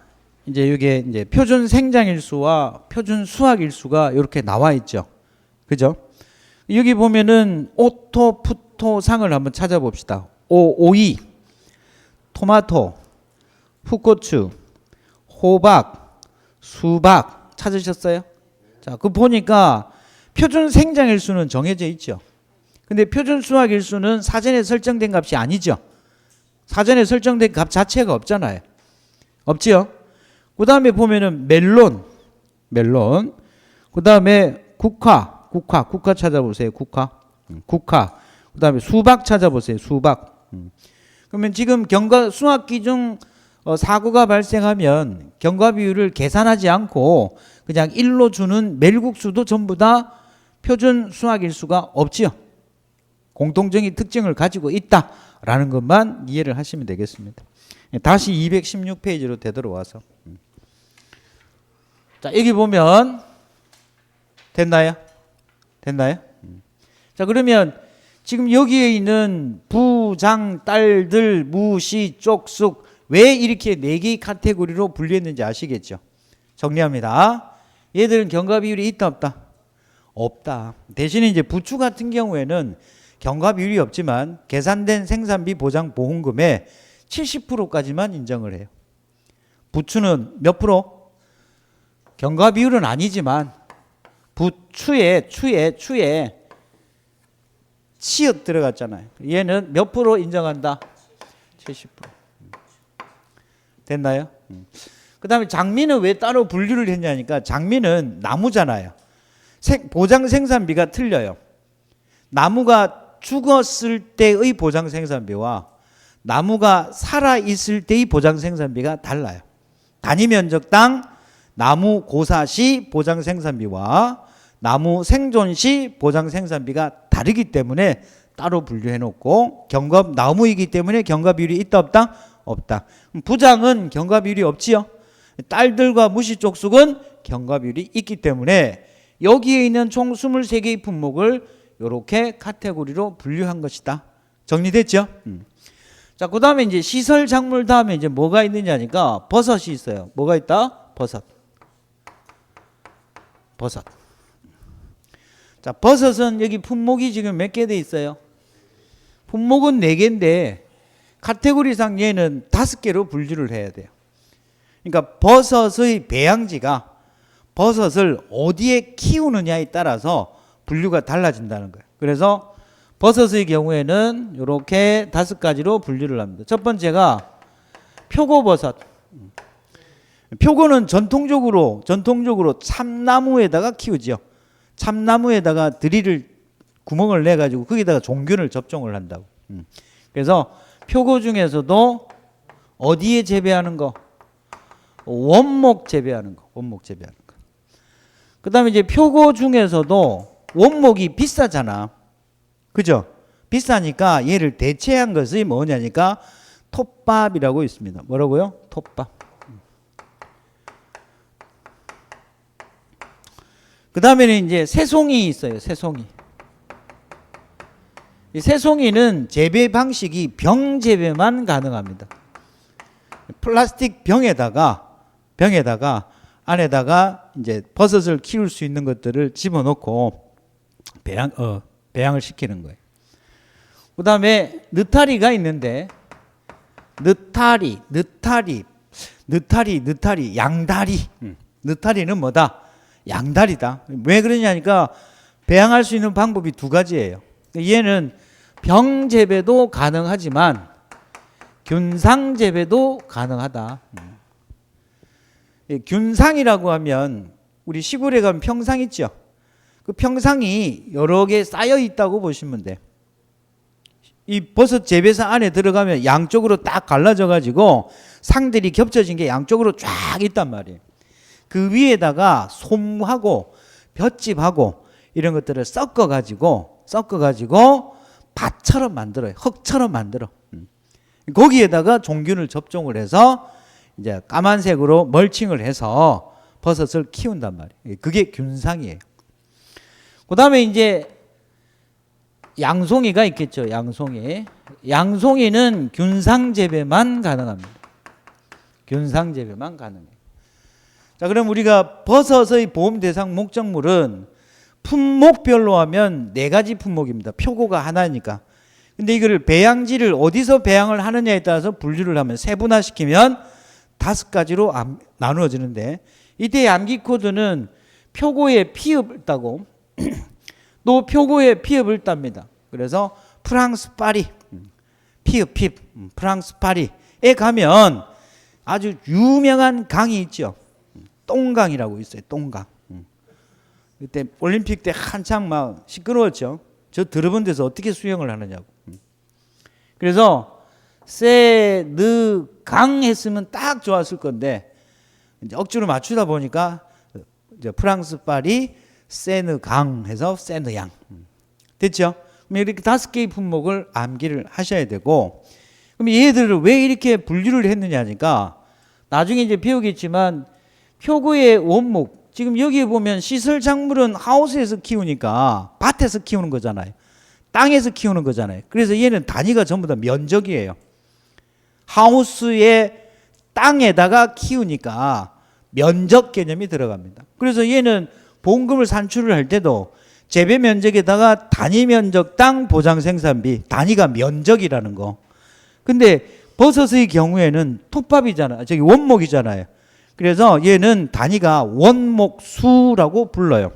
이제 이게 이제 표준 생장일수와 표준 수학일수가 이렇게 나와 있죠. 그죠? 여기 보면은 오토풋호상을 한번 찾아봅시다. 오이, 토마토, 풋고추, 호박, 수박 찾으셨어요? 자, 그 보니까 표준 생장일수는 정해져 있죠. 근데 표준 수학일수는 사전에 설정된 값이 아니죠. 사전에 설정된 값 자체가 없잖아요. 없지요? 그 다음에 보면은 멜론. 그 다음에 국화 찾아보세요. 국화. 그 다음에 수박 찾아보세요. 수박. 그러면 지금 수학기 중 사고가 발생하면 경과 비율을 계산하지 않고 그냥 1로 주는 멜국수도 전부 다 표준 수학일 수가 없지요. 공통적인 특징을 가지고 있다라는 것만 이해를 하시면 되겠습니다. 다시 216페이지로 되돌아와서 자, 여기 보면 됐나요? 자, 그러면 지금 여기에 있는 부장, 딸들, 무시, 쪽숙 왜 이렇게 4개의 카테고리로 분류했는지 아시겠죠? 정리합니다. 얘들은 경과 비율이 있다 없다? 없다. 대신에 이제 부추 같은 경우에는 경과 비율이 없지만 계산된 생산비 보장 보험금의 70%까지만 인정을 해요. 부추는 몇 프로? 경과 비율은 아니지만 부추에 치읓 들어갔잖아요. 얘는 몇 프로 인정한다? 70%. 됐나요? 그 다음에 장미는 왜 따로 분류를 했냐니까 장미는 나무잖아요. 보장 생산비가 틀려요. 나무가 죽었을 때의 보장 생산비와 나무가 살아있을 때의 보장 생산비가 달라요. 단위 면적당 나무 고사 시 보장 생산비와 나무 생존 시 보장 생산비가 다르기 때문에 따로 분류해 놓고 나무이기 때문에 경과 비율이 있다 없다? 없다. 부장은 경과 비율이 없지요. 딸들과 무시 쪽숙은 경과 비율이 있기 때문에 여기에 있는 총 23개의 품목을 이렇게 카테고리로 분류한 것이다. 정리됐죠? 자, 그 다음에 이제 시설 작물 다음에 이제 뭐가 있느냐니까 버섯이 있어요. 뭐가 있다? 버섯. 자, 버섯은 여기 품목이 지금 몇 개 돼 있어요? 품목은 4개인데 카테고리상 얘는 5개로 분류를 해야 돼요. 그러니까 버섯의 배양지가 버섯을 어디에 키우느냐에 따라서 분류가 달라진다는 거예요. 그래서 버섯의 경우에는 이렇게 5가지로 분류를 합니다. 첫 번째가 표고버섯. 표고는 전통적으로 참나무에다가 키우죠. 참나무에다가 드릴을 구멍을 내 가지고 거기다가 종균을 접종을 한다고. 그래서 표고 중에서도 어디에 재배하는 거? 원목 재배하는 거. 그 다음에 이제 표고 중에서도 원목이 비싸잖아. 그죠? 비싸니까 얘를 대체한 것이 뭐냐니까 톱밥이라고 있습니다. 뭐라고요? 톱밥. 그 다음에는 이제 새송이 있어요. 이 새송이는 재배 방식이 병 재배만 가능합니다. 플라스틱 병에다가 안에다가 이제 버섯을 키울 수 있는 것들을 집어넣고 배양을 시키는 거예요. 그 다음에 느타리가 있는데 느타리, 양다리. 느타리는 뭐다? 양다리다. 왜 그러냐니까 배양할 수 있는 방법이 2가지예요. 얘는 병 재배도 가능하지만 균상 재배도 가능하다. 균상이라고 하면 우리 시골에 가면 평상 있죠. 그 평상이 여러 개 쌓여 있다고 보시면 돼. 이 버섯 재배사 안에 들어가면 양쪽으로 딱 갈라져 가지고 상들이 겹쳐진 게 양쪽으로 쫙 있단 말이에요. 그 위에다가 솜하고 볏짚하고 이런 것들을 섞어 가지고 밭처럼 만들어요. 흙처럼 만들어. 거기에다가 종균을 접종을 해서 이제 까만색으로 멀칭을 해서 버섯을 키운단 말이에요. 그게 균상이에요. 그 다음에 이제 양송이가 있겠죠. 양송이는 균상 재배만 가능합니다. 자, 그럼 우리가 버섯의 보험 대상 목적물은 품목별로 하면 4가지 품목입니다. 표고가 하나니까. 근데 이거를 배양지를 어디서 배양을 하느냐에 따라서 분류를 하면 세분화시키면 5가지로 나누어지는데 이때 암기 코드는 표고에 피읍을 따고 또 표고에 피읍을 땁니다. 그래서 프랑스 파리 피읍 프랑스 파리에 가면 아주 유명한 강이 있죠. 똥강이라고 있어요. 똥강. 그때 올림픽 때 한창 막 시끄러웠죠. 저 들어본 데서 어떻게 수영을 하느냐고. 그래서 세느강 했으면 딱 좋았을 건데 이제 억지로 맞추다 보니까 이제 프랑스 파리 세느강 해서 세느양 됐죠? 그럼 이렇게 5개의 품목을 암기를 하셔야 되고, 그럼 얘들을 왜 이렇게 분류를 했느냐니까 나중에 이제 배우겠지만 표고의 원목, 지금 여기에 보면 시설 작물은 하우스에서 키우니까 밭에서 키우는 거잖아요. 땅에서 키우는 거잖아요. 그래서 얘는 단위가 전부 다 면적이에요. 하우스의 땅에다가 키우니까 면적 개념이 들어갑니다. 그래서 얘는 보험금을 산출을 할 때도 재배 면적에다가 단위 면적 땅 보장 생산비, 단위가 면적이라는 거. 근데 버섯의 경우에는 톱밥이잖아요. 저기 원목이잖아요. 그래서 얘는 단위가 원목수라고 불러요.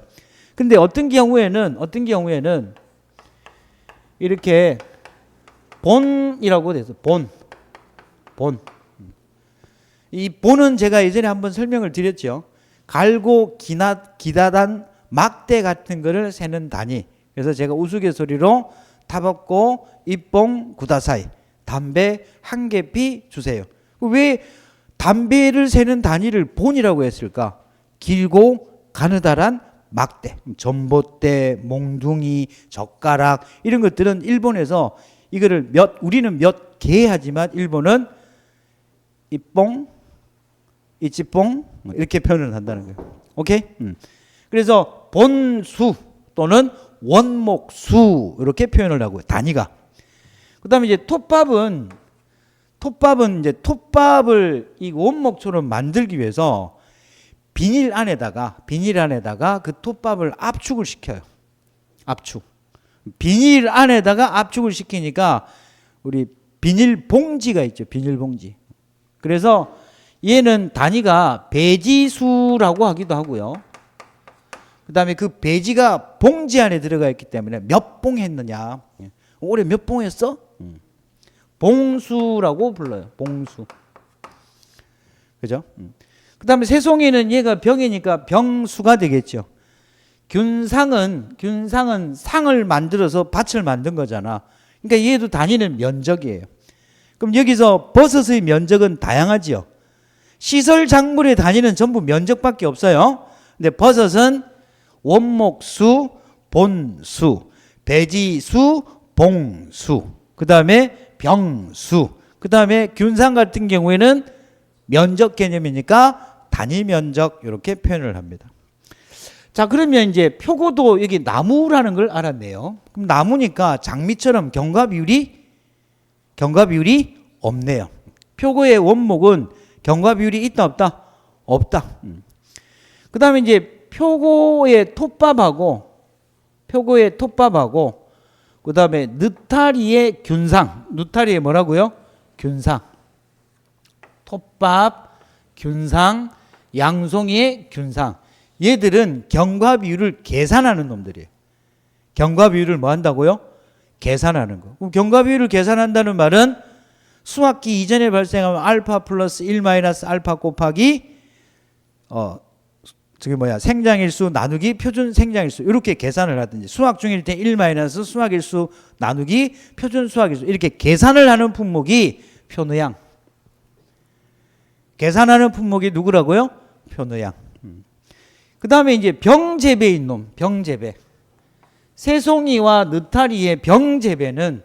근데 어떤 경우에는 이렇게 본이라고 돼서 본. 이 본은 제가 예전에 한번 설명을 드렸죠. 갈고 기다단 막대 같은 거를 세는 단위. 그래서 제가 우스갯소리로 타박고 입봉 구다사이 담배 한 개피 주세요. 왜 담배를 세는 단위를 본이라고 했을까? 길고 가느다란 막대, 전봇대, 몽둥이, 젓가락 이런 것들은 일본에서 이거를 우리는 몇 개 하지만 일본은 입봉, 이치봉 이렇게 표현을 한다는 거예요. 오케이? 그래서 본수 또는 원목수 이렇게 표현을 하고요. 단위가. 그다음에 이제 톱밥은 이제 톱밥을 이 원목처럼 만들기 위해서 비닐 안에다가 그 톱밥을 압축을 시켜요. 압축. 비닐 안에다가 압축을 시키니까 우리 비닐 봉지가 있죠. 비닐 봉지. 그래서 얘는 단위가 배지수라고 하기도 하고요. 그 다음에 그 배지가 봉지 안에 들어가 있기 때문에 몇 봉 했느냐. 올해 몇 봉 했어? 봉수라고 불러요. 봉수. 그죠? 그 다음에 새송이는 얘가 병이니까 병수가 되겠죠. 균상은 상을 만들어서 밭을 만든 거잖아. 그러니까 얘도 단위는 면적이에요. 그럼 여기서 버섯의 면적은 다양하지요. 시설 작물의 단위는 전부 면적밖에 없어요. 근데 버섯은 원목수, 본수, 배지수, 봉수, 그 다음에 병수, 그 다음에 균상 같은 경우에는 면적 개념이니까 단위 면적 이렇게 표현을 합니다. 자, 그러면 이제 표고도 여기 나무라는 걸 알았네요. 그럼 나무니까 장미처럼 경과 비율이 없네요. 표고의 원목은 경과 비율이 있다 없다? 없다. 그 다음에 이제 표고의 톱밥하고 그 다음에 느타리의 균상. 느타리의 뭐라고요? 균상. 톱밥, 균상, 양송이의 균상. 얘들은 경과 비율을 계산하는 놈들이에요. 경과 비율을 뭐 한다고요? 계산하는 거. 그럼 경과 비율을 계산한다는 말은 수학기 이전에 발생하면 알파 플러스 1 마이너스 알파 곱하기 생장일수 나누기 표준 생장일수 이렇게 계산을 하든지, 수학 중일 때 1 마이너스 수학일수 나누기 표준 수학일수 이렇게 계산을 하는 품목이 표느양. 계산하는 품목이 누구라고요? 표느양. 그 다음에 이제 병재배인 놈, 병재배. 새송이와 느타리의 병재배는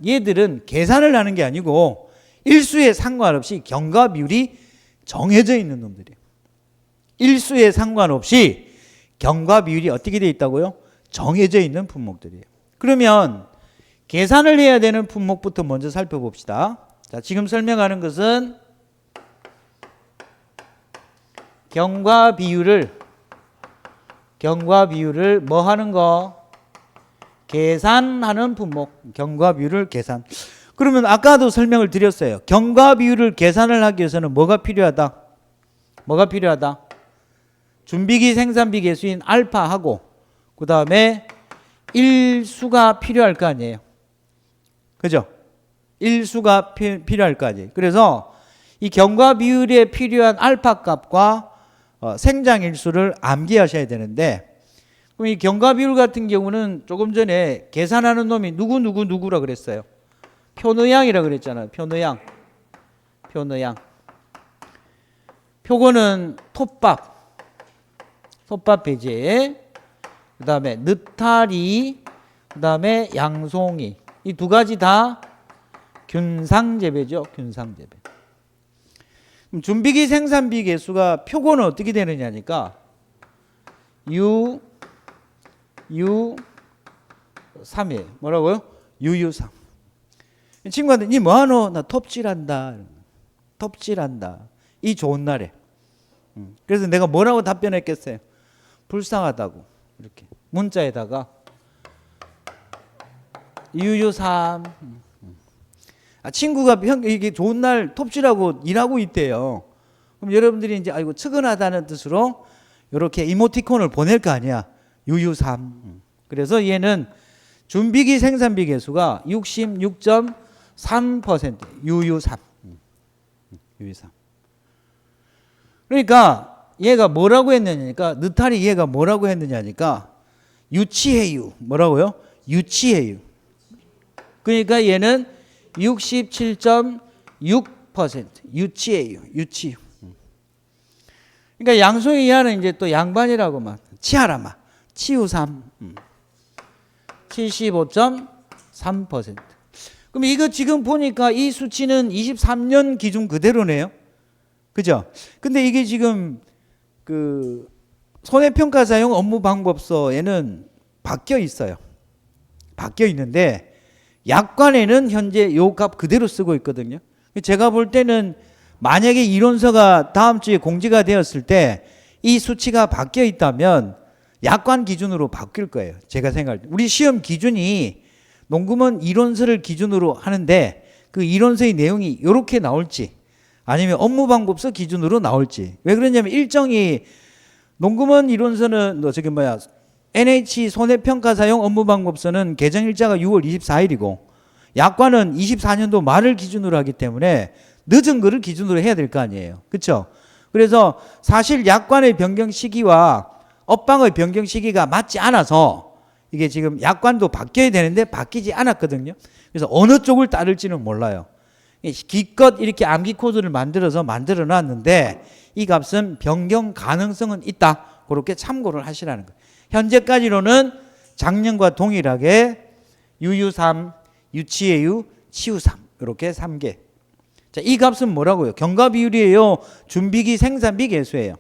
얘들은 계산을 하는 게 아니고 일수에 상관없이 경과 비율이 정해져 있는 놈들이에요. 일수에 상관없이 경과 비율이 어떻게 되어 있다고요? 정해져 있는 품목들이에요. 그러면 계산을 해야 되는 품목부터 먼저 살펴봅시다. 자, 지금 설명하는 것은 경과 비율을 뭐 하는 거? 계산하는 품목. 경과 비율을 계산. 그러면 아까도 설명을 드렸어요. 경과 비율을 계산을 하기 위해서는 뭐가 필요하다? 준비기 생산비 계수인 알파하고 그 다음에 일수가 필요할 거 아니에요. 그죠? 일수가 필요할 거 아니에요. 그래서 이 경과 비율에 필요한 알파 값과 생장일수를 암기하셔야 되는데, 그럼 이 경과 비율 같은 경우는 조금 전에 계산하는 놈이 누구라 그랬어요? 표노양이라고 그랬잖아요. 표노양. 표노양. 표고는 톱밥. 톱밥 배제. 그 다음에 느타리. 그 다음에 양송이. 이 두 가지 다 균상재배죠. 균상재배. 그럼 준비기 생산비 계수가 표고는 어떻게 되느냐니까 U3이에요. 뭐라고요? UU3. 친구한테 니 뭐하노? 나 톱질한다. 톱질한다. 이 좋은 날에. 그래서 내가 뭐라고 답변했겠어요? 불쌍하다고. 이렇게 문자에다가 UU3. 친구가 이게 좋은 날 톱질하고 일하고 있대요. 그럼 여러분들이 이제 아이고 측은하다는 뜻으로 이렇게 이모티콘을 보낼 거 아니야. UU3. 그래서 얘는 준비기 생산비 계수가 66.3% UU3. UU3. 그러니까 얘가 뭐라고 했느냐니까 느타리 얘가 뭐라고 했느냐니까 유치해요. 뭐라고요? 유치해요. 그러니까 얘는 67.6% 유치해요. 유치. 그러니까 양송이 이하는 이제 또 양반이라고만 치하라마. 치우3. 75.3%. 그럼 이거 지금 보니까 이 수치는 23년 기준 그대로네요. 그죠? 근데 이게 지금 그 손해평가 사용 업무방법서에는 바뀌어 있어요. 바뀌어 있는데 약관에는 현재 요 값 그대로 쓰고 있거든요. 제가 볼 때는 만약에 이론서가 다음 주에 공지가 되었을 때 이 수치가 바뀌어 있다면 약관 기준으로 바뀔 거예요. 제가 생각할 때. 우리 시험 기준이 농구문 이론서를 기준으로 하는데 그 이론서의 내용이 이렇게 나올지 아니면 업무방법서 기준으로 나올지. 왜 그러냐면 일정이 농구문 이론서는 NH 손해평가사용 업무방법서는 개정일자가 6월 24일이고 약관은 24년도 말을 기준으로 하기 때문에 늦은 거를 기준으로 해야 될 거 아니에요. 그렇죠? 그래서 사실 약관의 변경 시기와 업방의 변경 시기가 맞지 않아서 이게 지금 약관도 바뀌어야 되는데 바뀌지 않았거든요. 그래서 어느 쪽을 따를지는 몰라요. 기껏 이렇게 암기 코드를 만들어 놨는데 이 값은 변경 가능성은 있다. 그렇게 참고를 하시라는 거예요. 현재까지로는 작년과 동일하게 UU3, 유치해유, 치우3 이렇게 3개. 자, 이 값은 뭐라고요? 경과 비율이에요? 준비기 생산비 계수예요?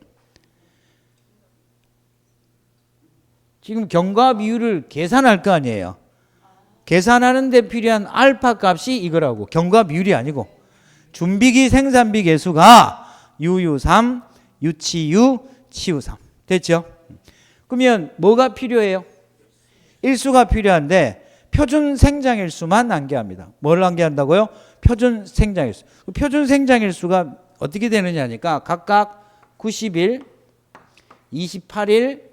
지금 경과 비율을 계산할 거 아니에요? 계산하는 데 필요한 알파 값이 이거라고. 경과 비율이 아니고 준비기 생산비 계수가 UU3, 유치유, 치우3. 됐죠? 그러면 뭐가 필요해요? 일수가 필요한데 표준 생장일수만 암기합니다. 뭘 암기한다고요? 표준 생장일수. 표준 생장일수가 어떻게 되느냐니까 각각 90일, 28일,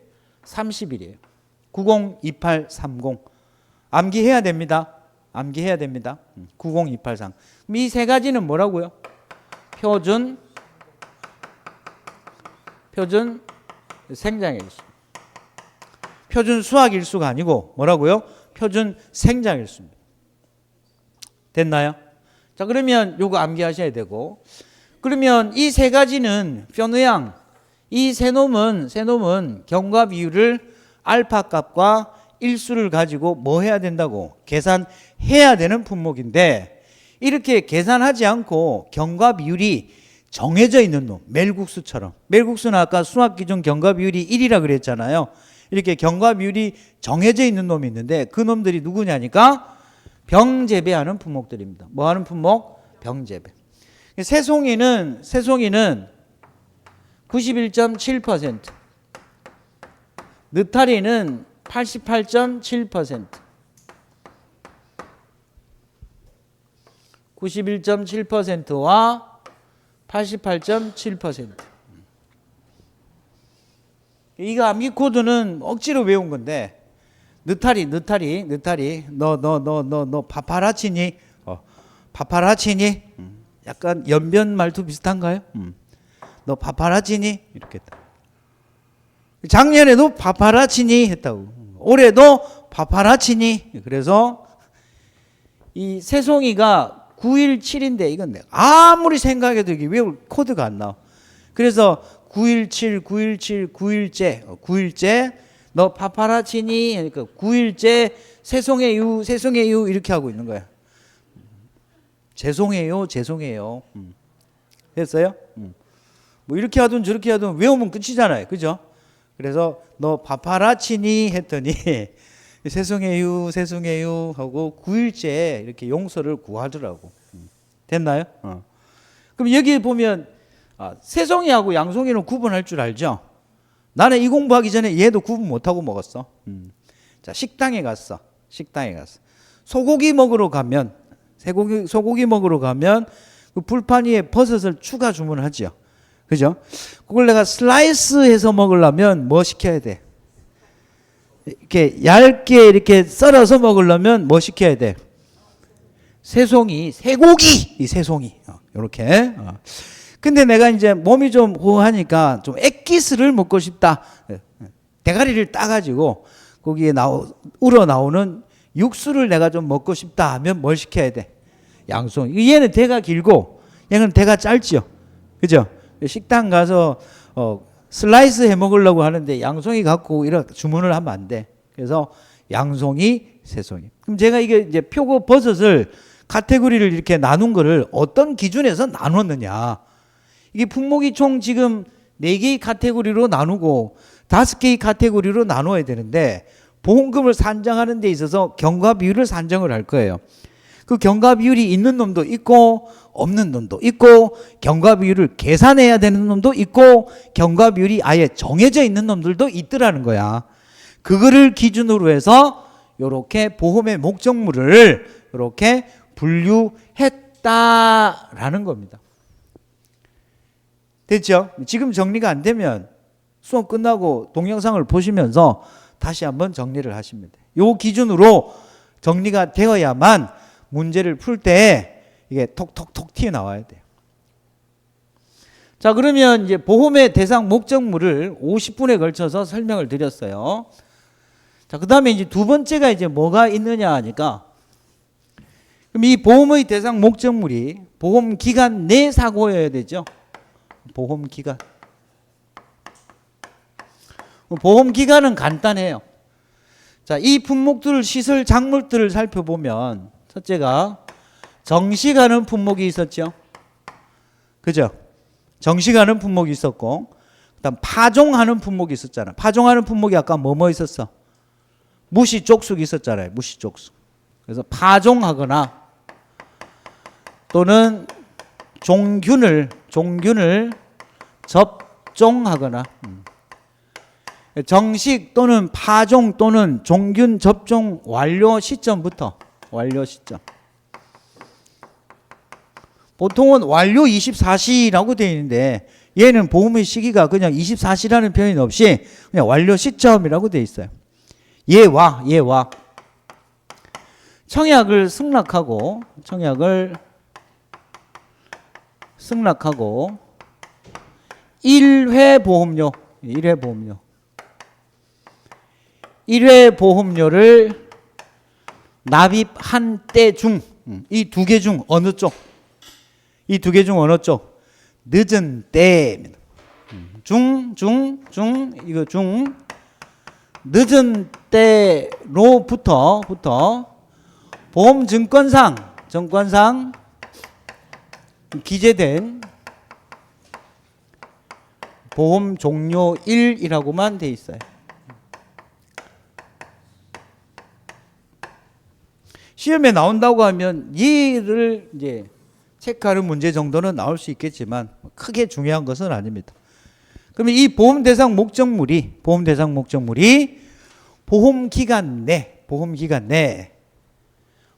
30일이에요. 90, 28, 30. 암기해야 됩니다. 암기해야 됩니다. 90, 28, 30. 이 세 가지는 뭐라고요? 표준 생장일수. 표준 수학일수가 아니고 뭐라고요? 표준 생장일수입니다. 됐나요? 자, 그러면 요거 암기하셔야 되고, 그러면 이 세 가지는 표노양, 이 세 놈은 경과 비율을 알파 값과 일수를 가지고 뭐 해야 된다고? 계산해야 되는 품목인데 이렇게 계산하지 않고 경과 비율이 정해져 있는 놈, 멜국수처럼. 멜국수는 아까 수학기준 경과 비율이 1이라 그랬잖아요. 이렇게 경과 비율이 정해져 있는 놈이 있는데 그 놈들이 누구냐니까 병재배하는 품목들입니다. 뭐 하는 품목? 병재배. 새송이는 91.7%, 느타리는 88.7%, 91.7%와 88.7%. 이거 암기 코드는 억지로 외운 건데 느타리 너 파파라치니? 파파라치니? 약간 연변 말투 비슷한가요? 너 파파라치니? 이렇게 했다. 작년에도 파파라치니 했다고. 올해도 파파라치니? 그래서 이 새송이가 917인데 이건 내가 아무리 생각해도 이게 왜 코드가 안 나와. 그래서 917, 917, 9일째, 9일째 너 파파라치니 그러니까 9일째 새송해요, 새송해요 이렇게 하고 있는 거야. 죄송해요, 죄송해요. 됐어요? 뭐 이렇게 하든 저렇게 하든 외우면 끝이잖아요, 그죠? 그래서 너 파파라치니 했더니 죄송해요, 죄송해요 하고 9일째 이렇게 용서를 구하더라고. 됐나요? 그럼 여기 보면 새송이하고 양송이는 구분할 줄 알죠? 나는 이 공부하기 전에 얘도 구분 못하고 먹었어. 자, 식당에 갔어. 식당에 갔어. 소고기 먹으러 가면 소고기 먹으러 가면 그 불판 위에 버섯을 추가 주문하죠. 그죠? 그걸 내가 슬라이스해서 먹으려면 뭐 시켜야 돼? 이렇게 얇게 이렇게 썰어서 먹으려면 뭐 시켜야 돼? 새송이, 쇠고기, 이 새송이 이렇게. 근데 내가 이제 몸이 좀 호하니까 좀 액기스를 먹고 싶다. 대가리를 따가지고 거기에 우러 나오는 육수를 내가 좀 먹고 싶다 하면 뭘 시켜야 돼? 양송이. 얘는 대가 길고 얘는 대가 짧죠. 그죠? 식당 가서 슬라이스 해 먹으려고 하는데 양송이 갖고 이렇게 주문을 하면 안 돼. 그래서 양송이, 새송이. 그럼 제가 이게 이제 표고 버섯을 카테고리를 이렇게 나눈 거를 어떤 기준에서 나눴느냐. 이게 품목이 총 지금 4개의 카테고리로 나누고 5개의 카테고리로 나눠야 되는데 보험금을 산정하는 데 있어서 경과 비율을 산정을 할 거예요. 그 경과 비율이 있는 놈도 있고 없는 놈도 있고 경과 비율을 계산해야 되는 놈도 있고 경과 비율이 아예 정해져 있는 놈들도 있더라는 거야. 그거를 기준으로 해서 이렇게 보험의 목적물을 이렇게 분류했다라는 겁니다. 됐죠? 지금 정리가 안 되면 수업 끝나고 동영상을 보시면서 다시 한번 정리를 하시면 돼요. 이 기준으로 정리가 되어야만 문제를 풀 때 이게 톡톡톡 튀어나와야 돼요. 자, 그러면 이제 보험의 대상 목적물을 50분에 걸쳐서 설명을 드렸어요. 자, 그 다음에 이제 두 번째가 이제 뭐가 있느냐 하니까 그럼 이 보험의 대상 목적물이 보험 기간 내 사고여야 되죠. 보험 기간. 보험 기간은 간단해요. 자, 이 품목들 시설 작물들을 살펴보면 첫째가 정시가는 품목이 있었죠. 그죠? 정시가는 품목이 있었고 그다음 파종하는 품목이 있었잖아. 파종하는 품목이 아까 뭐 있었어? 무시족숙 있었잖아요. 무시족숙. 그래서 파종하거나 또는 종균을 접종하거나 정식 또는 파종 또는 종균 접종 완료 시점부터 완료 시점. 보통은 완료 24시라고 되어 있는데 얘는 보험의 시기가 그냥 24시라는 표현 없이 그냥 완료 시점이라고 되어 있어요. 얘와 청약을 승낙하고 1회 보험료를 납입한 때 중 이 두 개 중 어느 쪽? 이 두 개 중 어느 쪽? 늦은 때입니다. 이거 늦은 때로부터 보험증권상 기재된 보험 종료일이라고만 돼 있어요. 시험에 나온다고 하면 얘를 이제 체크하는 문제 정도는 나올 수 있겠지만 크게 중요한 것은 아닙니다. 그러면 이 보험 대상 목적물이 보험 기간 내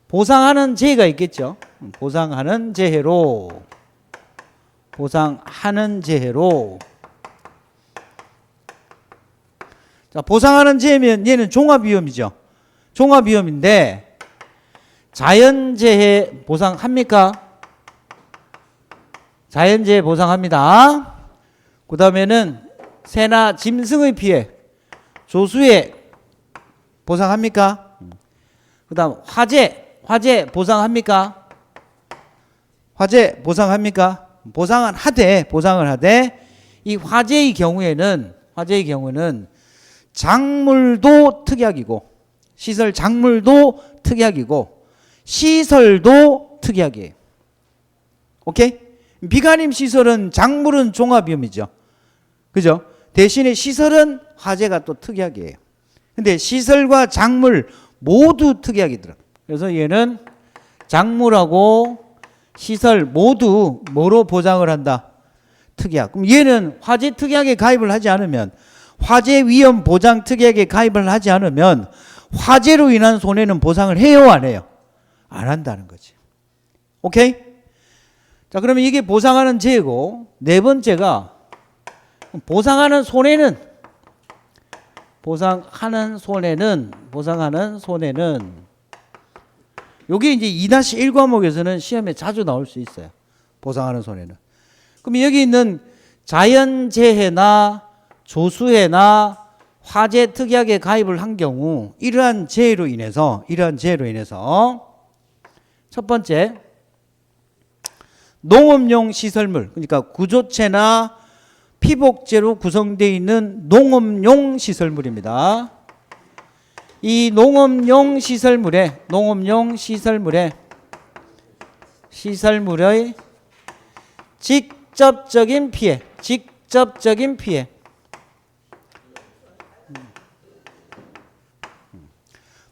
보상하는 재해가 있겠죠. 보상하는 재해로 자, 보상하는 재해면 얘는 종합위험이죠. 종합위험인데 자연재해 보상합니까? 자연재해 보상합니다. 그 다음에는 새나 짐승의 피해, 조수의 보상합니까? 그 다음 화재 화재 보상합니까? 화재 보상합니까? 보상은 하되 이 화재의 경우에는 작물도 특약이고 시설 작물도 특약이고 시설도 특약이에요. 오케이? 비가림 시설은 작물은 종합위험이죠. 그죠? 대신에 시설은 화재가 또 특약이에요. 근데 시설과 작물 모두 특약이더라. 그래서 얘는 작물하고 시설 모두 뭐로 보장을 한다? 특약. 그럼 얘는 화재 특약에 가입을 하지 않으면 화재 위험 보장 특약에 가입을 하지 않으면 화재로 인한 손해는 보상을 해요, 안 해요? 안 한다는 거지. 오케이? 자, 그러면 이게 보상하는 죄고, 네 번째가 보상하는 손해는 요게 이제 2-1 과목에서는 시험에 자주 나올 수 있어요. 보상하는 손해는. 그럼 여기 있는 자연재해나 조수해나 화재 특약에 가입을 한 경우 이러한 재해로 인해서 첫 번째 농업용 시설물, 그러니까 구조체나 피복제로 구성되어 있는 농업용 시설물입니다. 이 농업용 시설물의 직접적인 피해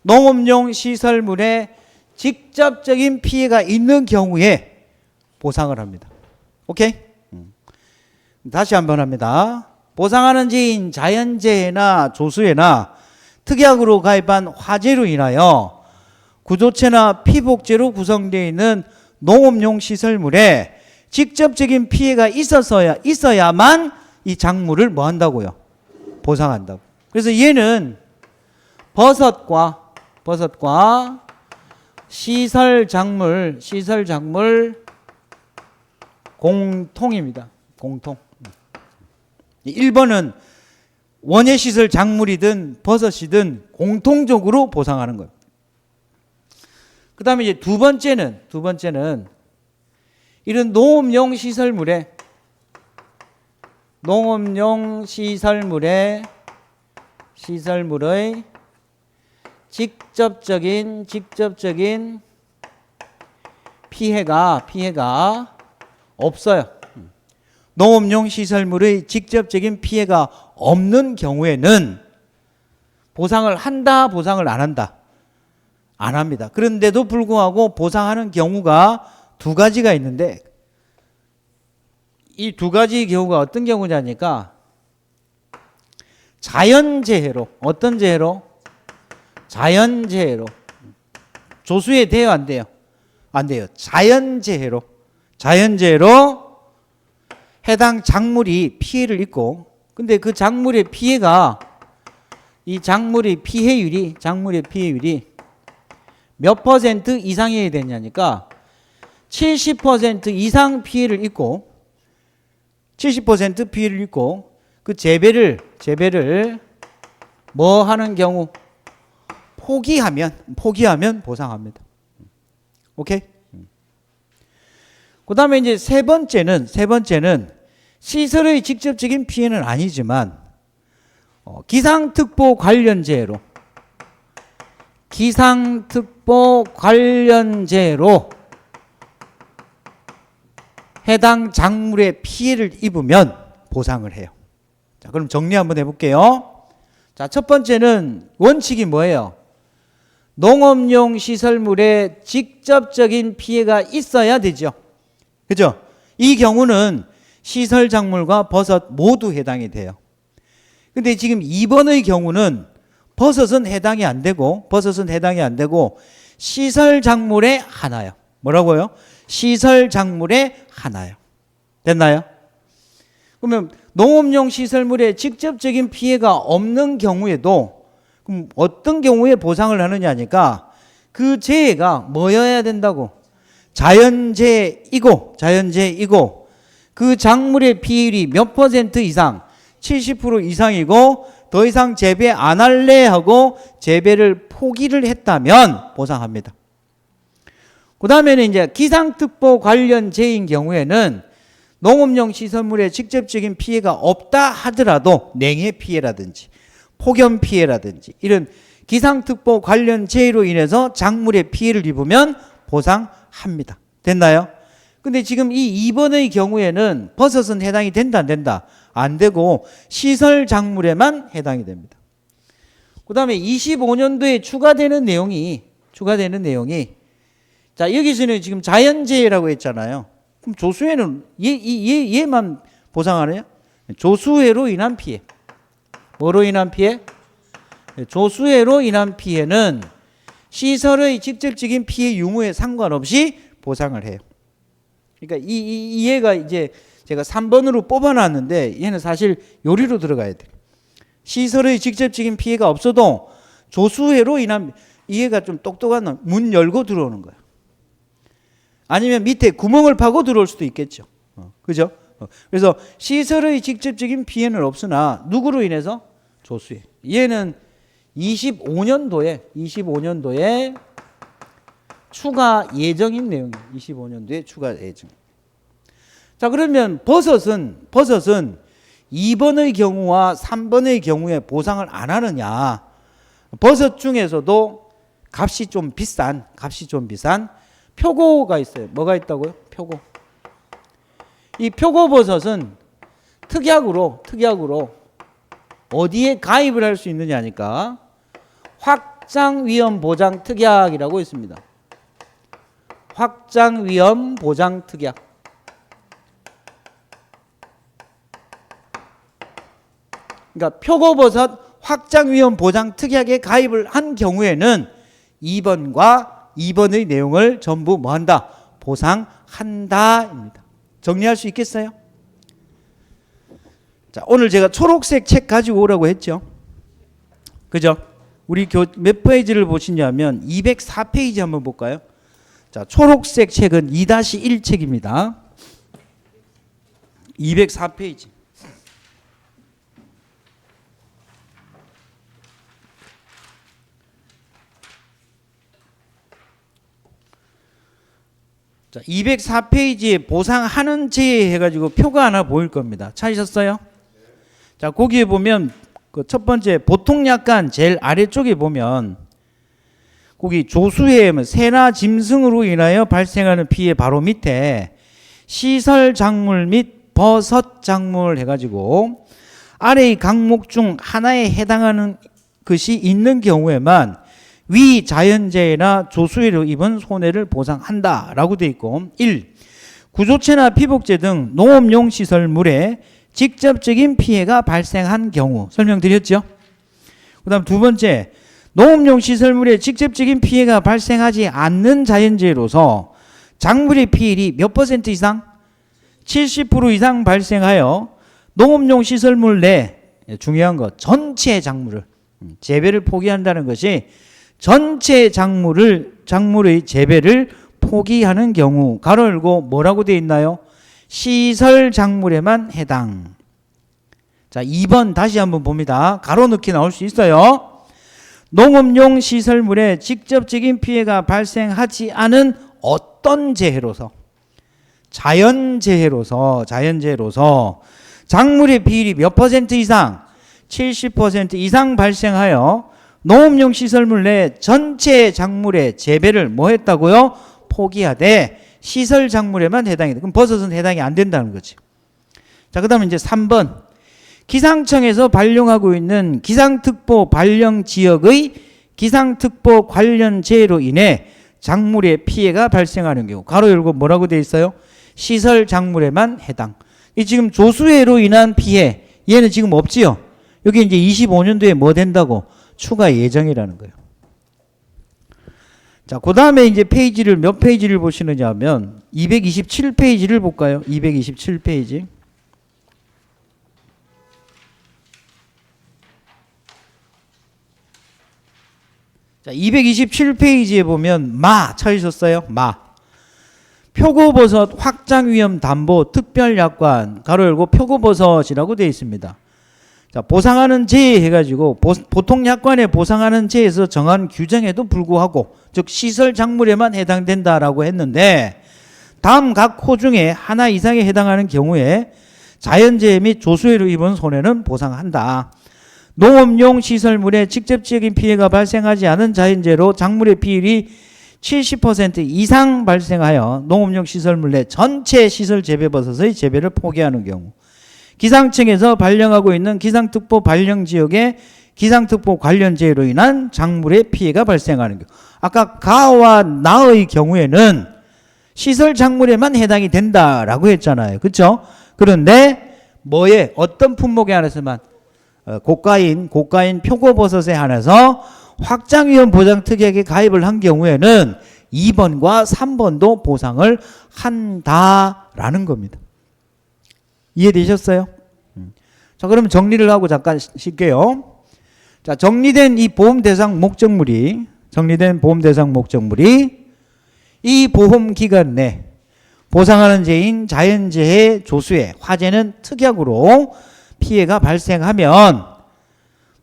농업용 시설물에 직접적인 피해가 있는 경우에 보상을 합니다. 오케이? 다시 한번 합니다. 보상하는 죄인 자연재해나 조수해나 특약으로 가입한 화재로 인하여 구조체나 피복제로 구성되어 있는 농업용 시설물에 직접적인 피해가 있어야만 이 작물을 뭐 한다고요? 보상한다고. 그래서 얘는 버섯과 시설 작물 공통입니다. 공통. 1번은 원예시설 작물이든 버섯이든 공통적으로 보상하는 거예요. 그 다음에 이제 두 번째는 이런 농업용 시설물의 직접적인 피해가 없어요. 농업용 시설물의 직접적인 피해가 없는 경우에는 보상을 한다, 보상을 안 한다? 안 합니다. 그런데도 불구하고 보상하는 경우가 두 가지가 있는데 이 두 가지 경우가 어떤 경우냐니까 자연재해로, 어떤 재해로? 자연재해로. 조수에 돼요, 안 돼요? 안 돼요. 자연재해로 해당 작물이 피해를 입고, 근데 그 작물의 피해가, 이 작물의 피해율이 몇 퍼센트 이상이어야 되냐니까 70% 이상 피해를 입고, 70% 피해를 입고 그 재배를 뭐 하는 경우? 포기하면 보상합니다. 오케이? 그 다음에 이제 세 번째는 시설의 직접적인 피해는 아니지만 기상특보 관련 재해로 해당 작물에 피해를 입으면 보상을 해요. 자, 그럼 정리 한번 해볼게요. 자, 첫 번째는 원칙이 뭐예요? 농업용 시설물에 직접적인 피해가 있어야 되죠. 그죠? 이 경우는 시설 작물과 버섯 모두 해당이 돼요. 근데 지금 2번의 경우는 버섯은 해당이 안 되고 시설 작물에 하나요. 뭐라고요? 시설 작물에 하나요. 됐나요? 그러면 농업용 시설물에 직접적인 피해가 없는 경우에도 그럼 어떤 경우에 보상을 하느냐니까 그 재해가 뭐여야 된다고? 자연재해이고 그 작물의 피해율이 몇 퍼센트 이상? 70% 이상이고 더 이상 재배 안 할래 하고 재배를 포기를 했다면 보상합니다. 그 다음에는 이제 기상특보 관련 재해인 경우에는 농업용 시설물에 직접적인 피해가 없다 하더라도 냉해 피해라든지 폭염 피해라든지 이런 기상특보 관련 재해로 인해서 작물에 피해를 입으면 보상합니다. 됐나요? 근데 지금 이 2번의 경우에는 버섯은 해당이 된다 안 된다? 안 되고 시설 작물에만 해당이 됩니다. 그 다음에 25년도에 추가되는 내용이 자 여기서는 지금 자연재해라고 했잖아요. 그럼 조수해는 얘만 보상하느냐? 조수해로 인한 피해. 뭐로 인한 피해? 조수해로 인한 피해는 시설의 직접적인 피해 유무에 상관없이 보상을 해요. 그러니까 이 얘가 이제 제가 3번으로 뽑아놨는데 얘는 사실 요리로 들어가야 돼요. 시설의 직접적인 피해가 없어도 조수해로 인한 이해가 좀 똑똑한 문 열고 들어오는 거예요. 아니면 밑에 구멍을 파고 들어올 수도 있겠죠. 그죠? 그래서 시설의 직접적인 피해는 없으나 누구로 인해서? 조수해. 얘는 25년도에 추가 예정인 내용이에요. 25년도에 추가 예정. 자, 그러면 버섯은 2번의 경우와 3번의 경우에 보상을 안 하느냐? 버섯 중에서도 값이 좀 비싼 표고가 있어요. 뭐가 있다고요? 표고. 이 표고버섯은 특약으로 어디에 가입을 할 수 있느냐니까 확장위험 보장특약이라고 있습니다. 확장위험 보장특약. 그러니까 표고버섯 확장위험 보장특약에 가입을 한 경우에는 2번의 내용을 전부 뭐한다? 보상한다입니다. 정리할 수 있겠어요? 자, 오늘 제가 초록색 책 가지고 오라고 했죠. 그죠? 우리 몇 페이지를 보시냐면 204페이지 한번 볼까요? 자, 초록색 책은 2-1 책입니다. 204페이지. 자, 204페이지에 보상하는 재해 해가지고 표가 하나 보일 겁니다. 찾으셨어요? 자, 거기에 보면 그 첫 번째 보통 약관 제일 아래쪽에 보면 거기 조수해 새나 짐승으로 인하여 발생하는 피해 바로 밑에 시설 작물 및 버섯 작물 해가지고 아래의 항목 중 하나에 해당하는 것이 있는 경우에만 위 자연재해나 조수해로 입은 손해를 보상한다라고 되어 있고 1. 구조체나 피복제 등 농업용 시설물에 직접적인 피해가 발생한 경우 설명드렸죠. 그 다음 두 번째 농업용 시설물에 직접적인 피해가 발생하지 않는 자연재해로서 작물의 피해율이 몇 % 이상? 70% 이상 발생하여 농업용 시설물 내 중요한 거 전체 작물을 재배를 포기한다는 것이 전체 작물의 재배를 포기하는 경우 가로 열고 뭐라고 되어 있나요? 시설 작물에만 해당. 자, 2번 다시 한번 봅니다. 가로 넣기 나올 수 있어요. 농업용 시설물에 직접적인 피해가 발생하지 않은 어떤 재해로서 자연재해로서 작물의 비율이 몇 % 이상? 70% 이상 발생하여 농업용 시설물 내 전체 작물의 재배를 뭐 했다고요? 포기하되 시설 작물에만 해당이 돼. 그럼 버섯은 해당이 안 된다는 거지. 자, 그 다음에 이제 3번. 기상청에서 발령하고 있는 기상특보 발령 지역의 기상특보 관련 재해로 인해 작물에 피해가 발생하는 경우 가로 열고 뭐라고 되어 있어요? 시설 작물에만 해당. 이 지금 조수해로 인한 피해 얘는 지금 없지요. 여기 이제 25년도에 뭐 된다고? 추가 예정이라는 거예요. 자, 그 다음에 이제 페이지를 몇 페이지를 보시느냐 하면 227페이지를 볼까요? 227페이지. 자, 227페이지에 보면 찾으셨어요? 표고버섯 확장위험 담보 특별약관 가로 열고 표고버섯이라고 되어 있습니다. 자, 보상하는 재 해가지고 보통 약관에 보상하는 재에서 정한 규정에도 불구하고 즉 시설 작물에만 해당된다라고 했는데 다음 각 호 중에 하나 이상에 해당하는 경우에 자연재해 및 조수해로 입은 손해는 보상한다. 농업용 시설물에 직접적인 피해가 발생하지 않은 자연재해로 작물의 피해율이 70% 이상 발생하여 농업용 시설물 내 전체 시설 재배버섯의 재배를 포기하는 경우, 기상청에서 발령하고 있는 기상특보 발령 지역에 기상특보 관련 재해로 인한 작물의 피해가 발생하는 경우. 아까 가와 나의 경우에는 시설 작물에만 해당이 된다라고 했잖아요. 그렇죠? 그런데 뭐에 어떤 품목에 한해서만 고가인 표고버섯에 한해서 확장위험 보장특약에 가입을 한 경우에는 2번과 3번도 보상을 한다라는 겁니다. 이해되셨어요? 자, 그러면 정리를 하고 잠깐 쉴게요. 자, 정리된 보험 대상 목적물이 이 보험 기간 내 보상하는 재인 자연재해, 조수해, 화재는 특약으로 피해가 발생하면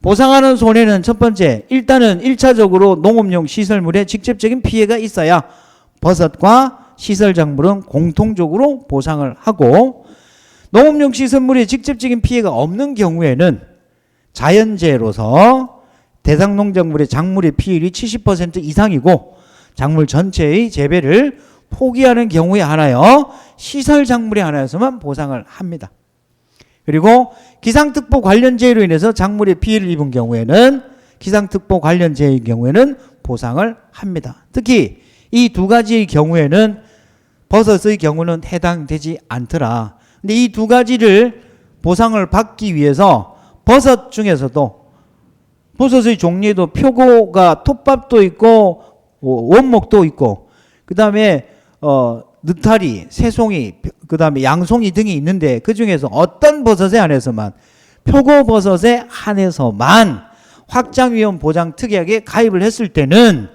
보상하는 손해는 첫 번째, 일단은 1차적으로 농업용 시설물에 직접적인 피해가 있어야 버섯과 시설작물은 공통적으로 보상을 하고, 농업용 시설물에 직접적인 피해가 없는 경우에는 자연재해로서 대상 농작물의 작물의 피해율이 70% 이상이고 작물 전체의 재배를 포기하는 경우에 한하여 시설작물에 한하여서만 보상을 합니다. 그리고 기상특보 관련 재해로 인해서 작물의 피해를 입은 경우에는 기상특보 관련 재해의 경우에는 보상을 합니다. 특히 이 두 가지의 경우에는 버섯의 경우는 해당되지 않더라. 근데 이 두 가지를 보상을 받기 위해서 버섯 중에서도 버섯의 종류에도 표고가 톱밥도 있고 원목도 있고 그 다음에 느타리, 새송이, 그 다음에 양송이 등이 있는데 그 중에서 어떤 버섯에 한해서만 표고버섯에 한해서만 확장위험 보장 특약에 가입을 했을 때는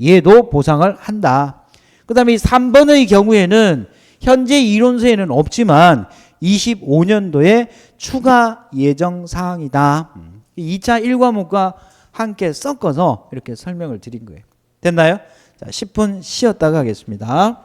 얘도 보상을 한다. 그 다음에 3번의 경우에는 현재 이론서에는 없지만 25년도에 추가 예정 사항이다. 2차 1과목과 함께 섞어서 이렇게 설명을 드린 거예요. 됐나요? 자, 10분 쉬었다가 하겠습니다.